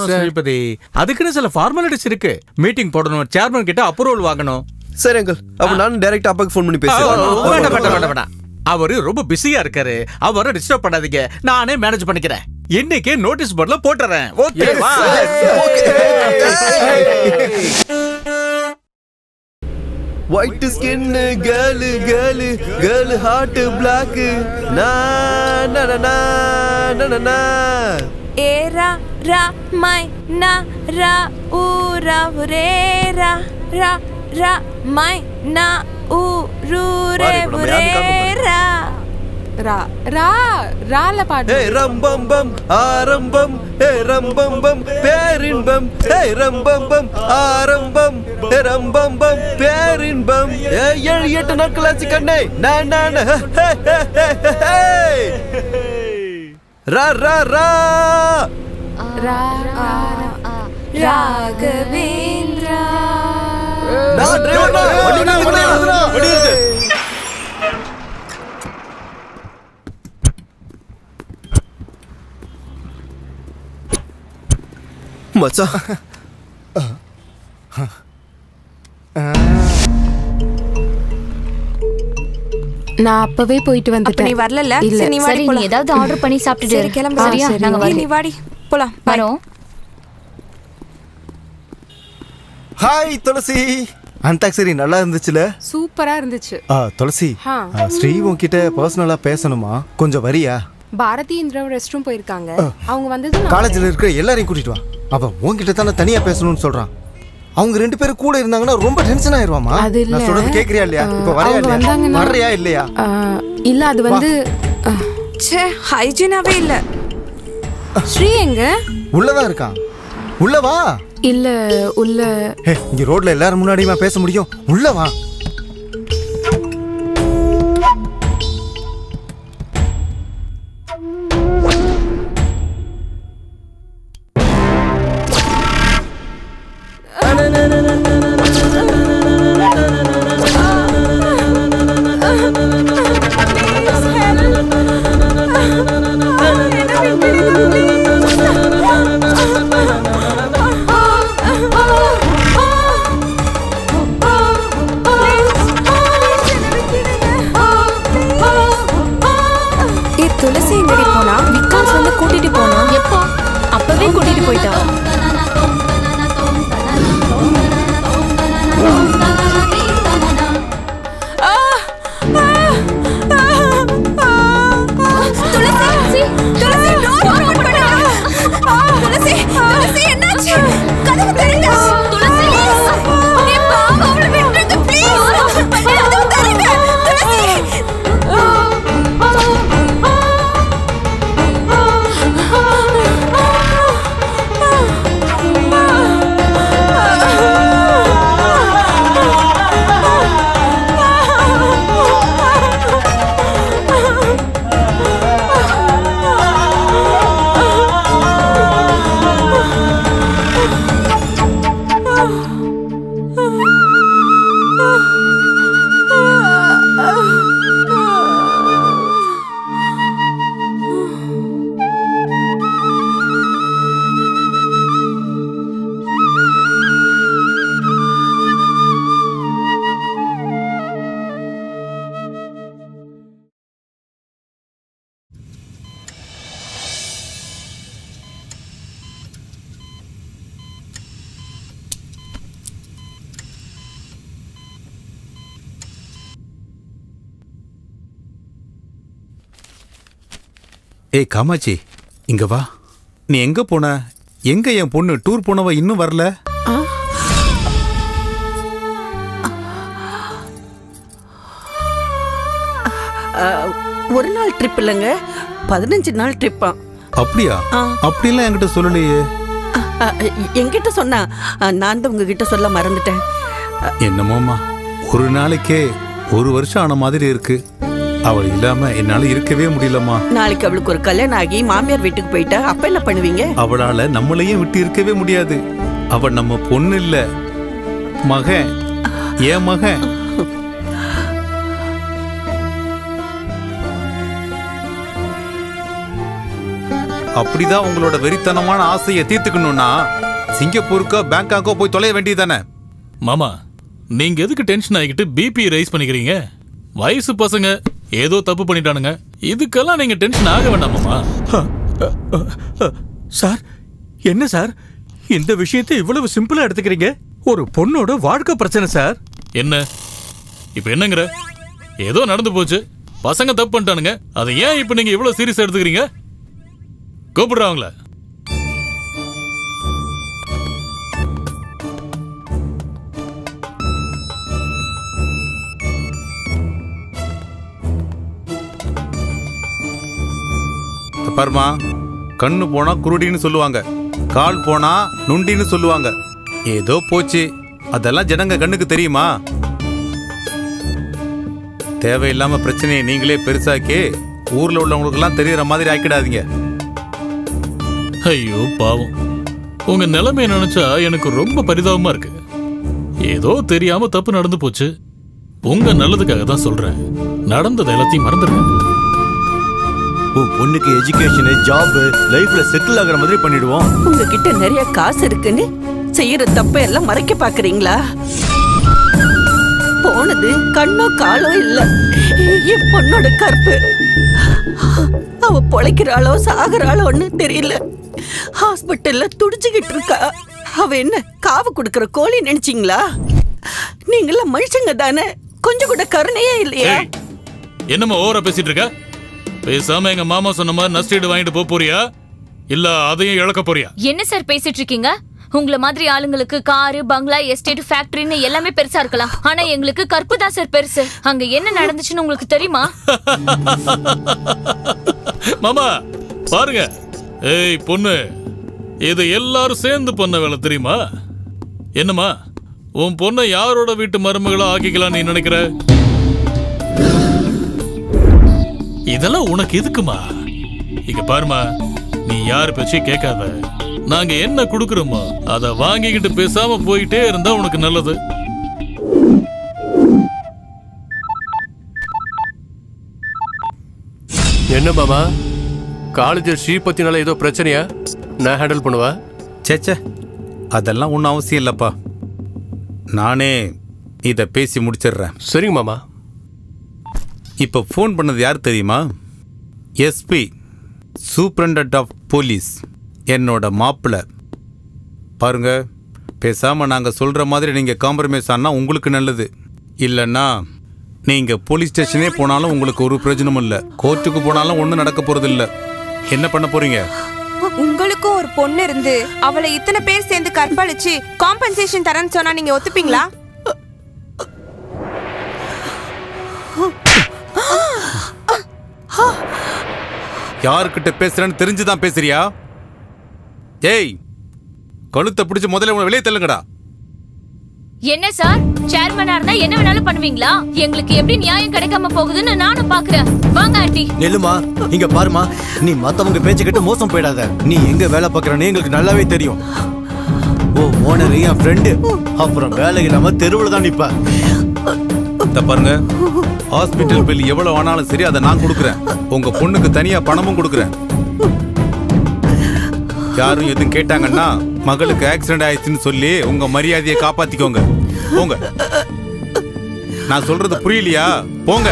ஸ்ரீபதி, அதுக்குன்னு சில ஃபார்மாலிட்டிஸ் இருக்கு. மீட்டிங் போடணும், சேர்மன் கிட்ட அப்ரூவல் வாங்கணும். சரி அங்கிள், அப்ப நான் டைரக்டா அப்பாக்கு ஃபோன் பண்ணி பேசுறேன். அவரு ரொம்ப பிஸியா இருக்காரு, அவரை டிஸ்டர்ப் பண்ணாதீங்க. நானே மேனேஜ் பண்ணிக்கிறேன். இன்னைக்கு நோட்டீஸ் போர்ட்ல போட்டுறேன். ஓகேவா? White skin girl girl girl heart black நா நா நா நா நா ஏரா ரா மை நா ரா ஊ ரா ரே ரா ரா ரா மை நா ஊ ரு ரே ரே ரா ரா ரா ரால பாடு. ஏ ரம்பம்பம் ஆரம்பம், ஏ ரம்பம்பம் பேரின்பம், ஏ ரம்பம்பம் ஆரம்பம், ஏ ரம்பம்பம் பேரின்பம். ஏ 7-8 நாட்கள் ஆச்சு கண்ணே. நான் ரா ரா ரா ரா ராகவேந்திரா. மச்சான் நான் அப்பவே போயிட்டு வந்துட்டேன். நீ வரல? இல்ல. சரி, நீ வாடி சரி நீ போலாம். ஏதாவது ஆர்டர் பண்ணி சாப்பிட்டுட்டு சரி, கிளம்பு. சரியா சரி. நாங்க நீ வாடி போலாம். வரோம். ஹாய் துளசி. அந்தாக்சரி நல்லா இருந்துச்சுல? சூப்பரா இருந்துச்சு. துளசி, ஸ்ரீ உன்கிட்ட பர்சனலா பேசணுமா? கொஞ்சம் வரியா? பாரதி இந்திராவும் ரெஸ்ட் ரூம் போயிருக்காங்க. அவங்க வந்தது காலேஜ்ல இருக்கிற எல்லாரையும் கூட்டிட்டு வா. அவன் உன்கிட்ட தானே தனியா பேசணும்னு சொல்றான். அவங்க 2 பேரும் கூட இருந்தாங்கன்னா ரொம்ப டென்ஷன் ஆயிருவாமா. நான் சொல்றது கேக்குறியா இல்லையா? இப்ப வரையா இல்லையா? வர்றியா இல்லையா? இல்ல அது வந்து ச்சே ஹைஜீனாவே இல்ல. ஸ்ரீ எங்க? உள்ளதான் இருக்கான். உள்ள வா. இல்ல உள்ள இங்க ரோட்ல எல்லாரும் முன்னாடியுமா பேச முடியும்? உள்ள வா. துளசி எங்கடி போனா? விகாஸ் வந்து கூட்டிட்டு போனா. எப்போ? அப்பவே கூட்டிட்டு போயிட்டா. துளசி, துளசி டோர் ஓபன் பண்ணுங்க. துளசி, துளசி என்னாச்சு? கதவு திறங்க. துளசி, நீ பாவம் அவளை விட்டுருங்க ப்ளீஸ். கதவு திறங்க. துளசி. ஏய் காமாட்சி, இங்க வா. நீ எங்க போன? எங்க என் பொண்ணு டூர் போனவ இன்னும் வரல? ஒரு நாள் ட்ரிப் இல்லைங்க, 15 நாள் ட்ரிப்பா. அப்படியா? அப்படிலாம் என்கிட்ட சொல்லலையே. என்கிட்ட சொன்னா நான் தான் உங்ககிட்ட சொல்ல மறந்துட்டேன். என்னமோமா, ஒரு நாளைக்கே 1 வருஷம் ஆன மாதிரி இருக்கு. அவள் இல்லாம என்னால இருக்கவே முடியலம்மா. நாளைக்கு அவளுக்கு ஒரு கல்யாணம் ஆகி மாமியார் வீட்டுக்கு போயிட்டா அப்ப என்ன பண்ணுவீங்க? அவளால நம்மளையும் விட்டு இருக்கவே முடியாது. அவள் நம்ம பொண்ணு இல்ல, மகன். ஏன் மகன். அப்படிதான் உங்களோட வெறித்தனமான ஆசையை தீர்த்துக்கணும்னா சிங்கப்பூருக்கோ பேங்காக்கோ போய் தொலைய வேண்டியதானே. மாமா, நீங்க எதுக்கு டென்ஷன் ஆகிக்கிட்டு பிபி ரைஸ் பண்ணிக்கிறீங்க? வயசு பசங்க ஏதோ தப்பு பண்ணிட்டானுங்க, இதுக்கெல்லாம் நீங்க டென்ஷன் ஆக வேண்டாமாமா. சார், என்ன சார் இந்த விஷயத்தை இவ்வளவு சிம்பிளா எடுத்துக்கிறீங்க? ஒரு பொண்ணோட வாழ்க்கை பிரச்சனை சார். என்ன இப்ப என்னங்கிற? ஏதோ நடந்து போச்சு, பசங்க தப்பு பண்ணிட்டானுங்க, அதை ஏன் இப்ப நீங்க இவ்வளவு சீரியஸா எடுத்துக்கிறீங்க? கூப்பிடுறாங்களா? பாருமா, கண்ணு போனா குருடின்னு சொல்லுவாங்க, கால் போனா நுண்டின்னு சொல்லுவாங்க. ஏதோ போச்சு, அதெல்லாம் ஜனங்க கண்ணுக்கு தெரியுமா? தேவையில்லாம பிரச்சனையை நீங்களே பெருசாக்கி ஊர்ல உள்ளவங்களுக்கு எல்லாம் தெரியற மாதிரி ஆக்கிடாதீங்க. ஐயோ பாவம், உங்க நிலைமையை நினைச்சா எனக்கு ரொம்ப பரிதாபமா இருக்கு. ஏதோ தெரியாம தப்பு நடந்து போச்சு. உங்க நல்லதுக்காக தான் சொல்றேன். நடந்தது எல்லாத்தையும் மறந்துடுங்க. உன் பொண்ணுக்கு எஜுகேஷன், ஜாப், லைஃப்ல செட்டில் ஆகுற மாதிரி பண்ணிடுவோம். உங்ககிட்ட நிறைய காசு இருக்குன்னு செய்யற தப்ப எல்லாம் மறைக்க பாக்குறீங்களா? போனது கண்ணோ காலோ இல்ல, என் பொண்ணோட கற்பு. அவ பொழைக்கிறாளோ சாகுறாளோன்னு தெரியல. ஹாஸ்பிட்டல்ல துடிச்சுக்கிட்டு இருக்கா. அவ என்ன காவு கொடுக்கற கோழி நினைச்சீங்களா? நீங்கள மனுஷங்க தானே, கொஞ்சம் கூட கருணையே இல்லையா? என்னமா ஓவரா பேசிட்டு இருக்க? பேசாம எங்க மாமா சொன்ன மாதிரி நஷ்டீடு வாங்கிட்டு போறியா இல்ல அதையும் இழக்க போறியா? என்ன சார் பேசிட்டு இருக்கீங்க? உங்களை மாதிரி ஆளுங்களுக்கு காரு, பங்களா, எஸ்டேட், ஃபேக்டரின்னு எல்லாமே பெருசா இருக்கலாம். ஆனா எங்களுக்கு கற்பு தான் சார் பெருசு. அங்க என்ன நடந்துச்சுன்னு உங்களுக்கு தெரியுமா? மாமா பாருங்க. ஏய் பொண்ணு, இது எல்லாரும் சேர்ந்து பண்ண வேலை தெரியுமா? என்னமா உன் பொண்ணை யாரோட வீட்டு மருமகளா ஆக்கிக்கலாம் நீ நினைக்கிற? இதெல்லாம் உனக்கு எதுக்குமா? இங்க பாருமா, நீ யாரு பேச்சையும் கேட்காத. நாங்க என்ன குடுக்கறோமோ அத வாங்கிக்கிட்டு பேசாம போயிட்டே இருந்தா உனக்கு நல்லது. என்ன மாமா, காலேஜ் ஸ்ரீபத்தினால ஏதோ பிரச்சனையா? நான் ஹேண்டில் பண்ணுவா. சேச்சே, அதெல்லாம் ஒன்றும் அவசியம் இல்லப்பா. நானே இதை பேசி முடிச்சிடுறேன். சரிங்க மாமா. இப்போ ஃபோன் பண்ணது யார் தெரியுமா? எஸ்பி, சூப்பரண்டன்ட் ஆஃப் போலீஸ், என்னோட மாப்பிள்ளை. பாருங்க, பேசாமல் நாங்கள் சொல்கிற மாதிரி நீங்கள் காம்ப்ரமைஸ் ஆனால் உங்களுக்கு நல்லது. இல்லைன்னா நீங்கள் போலீஸ் ஸ்டேஷனே போனாலும் உங்களுக்கு ஒரு பிரயோஜனமும் இல்லை. கோர்ட்டுக்கு போனாலும் ஒன்றும் நடக்க போகிறது இல்லை. என்ன பண்ண போறீங்க? உங்களுக்கும் ஒரு பொண்ணு இருந்து அவளை இத்தனை பேர் சேர்ந்து கற்பழிச்சு காம்பன்சேஷன் தரேன்னு சொன்னா நீங்க ஒத்துப்பீங்களா? யாருக்கிட்ட பேசுறேன்னு தெரிஞ்சுதான் பேசுறியா? ஏய், கழுத்தை பிடிச்சு முதல்ல உங்களை வெளியே தள்ளுங்கடா. என்ன சார், சேர்மனா இருந்தா என்ன வேணாலும் பண்ணுவீங்களா? எங்களுக்கு எப்படி நியாயம் கிடைக்காம போகுதுன்னு நானும் பாக்குறேன். வாங்க ஆண்டி. நெல்லுமா, இங்க பாருமா, நீ மத்தவங்க பேச்ச கேட்டு மோசம் போயிடாத. நீ எங்க வேலை பார்க்கறன்னு எங்களுக்கு நல்லாவே தெரியும். ஓ ஓனர் என் ஃப்ரெண்டு, அப்புறம் வேலை இல்லாம தெருவுல தான் நிப்பா. பாருங்க, ஹாஸ்பிட்டல் பில் எவ்வளவு ஆனாலும் சரி அதை நான் கொடுக்குறேன். உங்க பொண்ணுக்கு தனியா பணமும் கொடுக்குறேன். யாரும் எதுவும் கேட்டாங்கன்னா மகளுக்கு ஆக்சிடென்ட் ஆயிடுச்சுன்னு சொல்லி உங்க மரியாதையை காப்பாத்திக்கோங்க. போங்க. நான் சொல்றது புரியலையா? போங்க.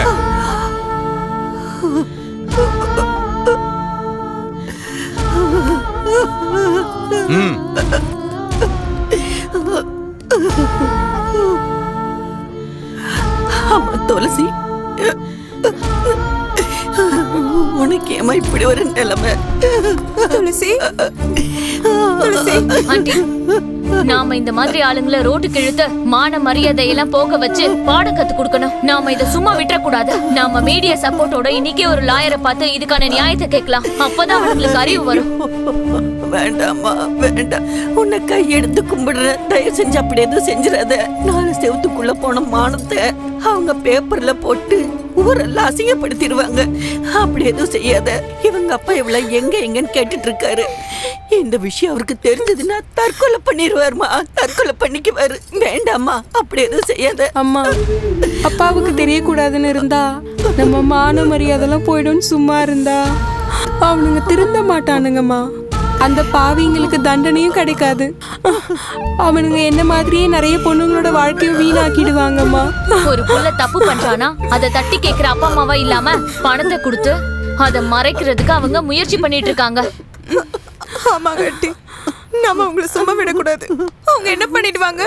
ஆமா துளசி, உனக்கு ஏமா இப்படி ஒரு நிலைமை? துளசி, ஆண்டி, நாம இந்த மாதிரி ஆளுங்களை ரோட்டுக்கு இழுத்து மான மரியாதையெல்லாம் போக வச்சு பாடம் கத்து கொடுக்கணும். நாம இதை சும்மா விட்டுற கூடாது. நாம மீடியா சப்போர்ட்டோட இன்னைக்கே ஒரு லாயரை பார்த்து இதுக்கான நியாயத்தை கேட்கலாம். அப்பதான் அவங்களுக்கு அறிவு வரும். வேண்டாமா வேண்டாம், உன்னை கையெடுத்து கும்பிடுற. தயவு செஞ்சு அப்படி எதுவும் செஞ்சிடாத. 4 செவத்துக்குள்ள போன மானத்தை அவங்க பேப்பர்ல போட்டு ஊரெல்லாம் அசிங்கப்படுத்திடுவாங்க. அப்படி எதுவும் செய்யாத. இவங்க அப்பா இவ்வளவு எங்க எங்கன்னு கேட்டுட்டு இருக்காரு. இந்த விஷயம் அவருக்கு தெரிஞ்சதுன்னா தற்கொலை பண்ணிடுவாருமா. தற்கொலை பண்ணிக்குவாரு. வேண்டாமா, அப்படி எதுவும் செய்யாத. அம்மா, அப்பாவுக்கு தெரியக்கூடாதுன்னு இருந்தா நம்ம மான மரியாதைலாம் போயிடும். சும்மா இருந்தா அவனுங்க திருந்த மாட்டானுங்கம்மா. அந்த பாவிங்களுக்கு தண்டனையும் கிடைக்காது. அவனுங்க என்ன மாதிரியே நிறைய பொண்ணுங்களோட வாழ்க்கையை வீணாக்கிடுவாங்கம்மா. ஒரு புள்ள தப்பு பண்றானா அதை தட்டி கேட்கிற அப்பா அம்மாவா இல்லாம பணத்தை கொடுத்து அதை மறைக்கிறதுக்கு அவங்க முயற்சி பண்ணிட்டு இருக்காங்க. ஆமா கட்டி, நாம அவங்களை சும்மா விடக்கூடாது. அவங்க என்ன பண்ணிடுவாங்க?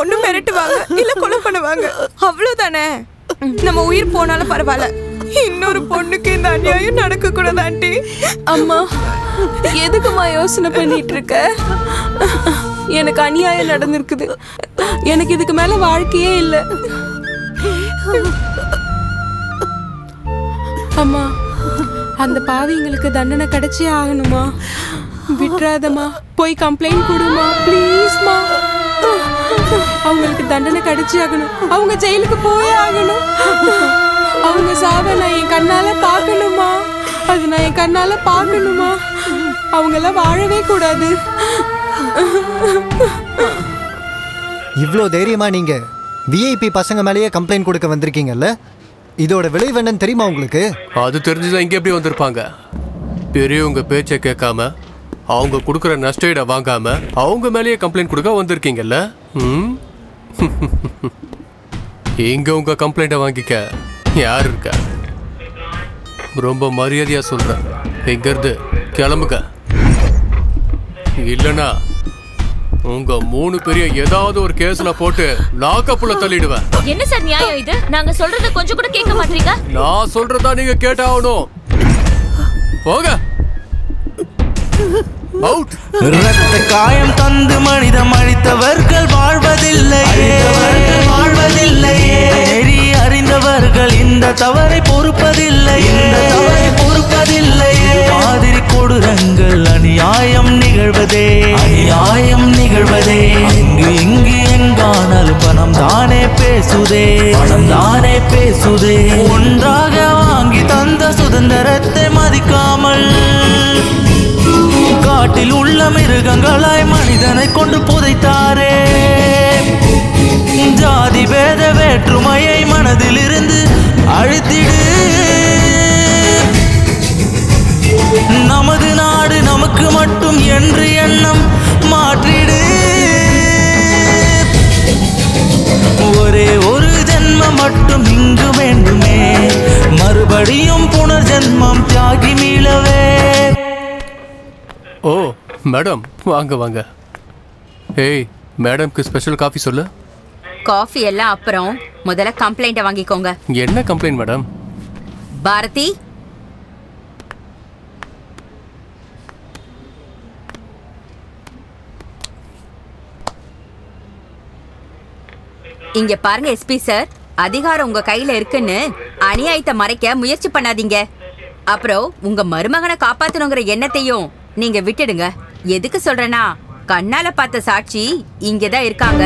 ஒண்ணு மிரட்டுவாங்க, இல்ல கொலை பண்ணுவாங்க. அவ்வளவுதானே. நம்ம உயிர் போனாலும் பரவாயில்ல, இன்னொரு பொண்ணுக்கு இந்த அநியாயம் நடக்க கூடாது ஆண்டி. அம்மா, எதுக்குமா யோசனை பண்ணிட்டு இருக்க? எனக்கு அநியாயம் நடந்திருக்குது. எனக்கு இதுக்கு மேல வாழ்க்கையே இல்ல. அம்மா, அந்த பாவிங்களுக்கு தண்டனை கிடைச்சே ஆகணுமா? விட்டுறாதம்மா, போய் கம்ப்ளைண்ட் கொடுமா ப்ளீஸ்மா. அவங்களுக்கு தண்டனை கிடைச்சே ஆகணும். அவங்க ஜெயிலுக்கு போயே ஆகணும். அவங்க சாவ நான் என் கண்ணால பார்க்கணுமா? அது நான் என் கண்ணால பார்க்கணுமா? அவங்க எல்லாம் வாழவே கூடாது. இவ்வளோ தைரியமா நீங்க விஐபி பசங்க மேலேயே கம்ப்ளைண்ட் கொடுக்க வந்திருக்கீங்கல்ல, இதோட விளைவு என்னன்னு தெரியுமா உங்களுக்கு? அது தெரிஞ்சுதான் இங்க எப்படி வந்திருப்பாங்க? பெரியவங்க பேச்சை கேட்காம அவங்க கொடுக்குற நஷ்டஈடை வாங்காம அவங்க மேலேயே கம்ப்ளைண்ட் கொடுக்க வந்திருக்கீங்கல்ல. இங்க உங்க கம்ப்ளைண்ட்டை வாங்கிக்க யார் இருக்கா? ரொம்ப மரியாதையா சொல்றேன், இங்க இருந்து கிளம்புங்க. இல்லனா உங்க 3 பேரிய ஏதாவது ஒரு கேஸ்ல போட்டு லாக்கப்புல தள்ளிடுவேன். என்ன சார் நியாயம் இது? நாங்க சொல்றத கொஞ்சம் கூட கேட்க மாட்டீங்க. நான் சொல்றதா நீங்க கேட்டாகணும். போங்க. இரத்த காயம் தந்து மனிதம் அழித்தவர்கள் வாழ்வதில்லையே. அறிந்தவர்கள் இந்த தவறை பொறுப்பதில்லையே. மாதிரி கொடூரங்கள் அநியாயம் நிகழ்வதே. அங்கு இங்கு எங்கானாலும் பணம் தானே பேசுதே. ஒன்றாக வாங்கி தந்த சுதந்திரத்தை மதிக்காமல் காட்டில் உள்ள மிருகங்களாய் மனிதனை கொண்டு புதைத்தாரே. ஜாதி பேத வேற்றுமையை மனதில் இருந்து அழித்திடு. நமது நாடு நமக்கு மட்டும் என்று எண்ணம் மாற்றிடு. ஒரே ஒரு ஜென்மம் மட்டும் இங்கு வேண்டுமே, மறுபடியும் புனர்ஜென்மம் தியாகி மீளவே. ஓ மேடம், வாங்க வாங்க. ஏய், மேடம்க்கு ஸ்பெஷல் காஃபி சொல்லு. காஃபி எல்லாம் அப்புறம் முதல்ல கம்ப்ளைண்ட்டை வாங்கிக்கோங்க. என்ன கம்ப்ளைண்ட் மேடம்? பாரதி, இங்க பாருங்க எஸ்பி சார், அதிகாரம் உங்க கையில இருக்குன்னு அநியாயத்தை மறைக்க முயற்சி பண்ணாதீங்க. அப்புறம் உங்க மருமகனை காப்பாத்தணுங்கிற எண்ணத்தையும் நீங்க விட்டுடுங்க. எதுக்கு சொல்றேன்னா, கண்ணால பார்த்த சாட்சி இங்கதான் இருக்காங்க.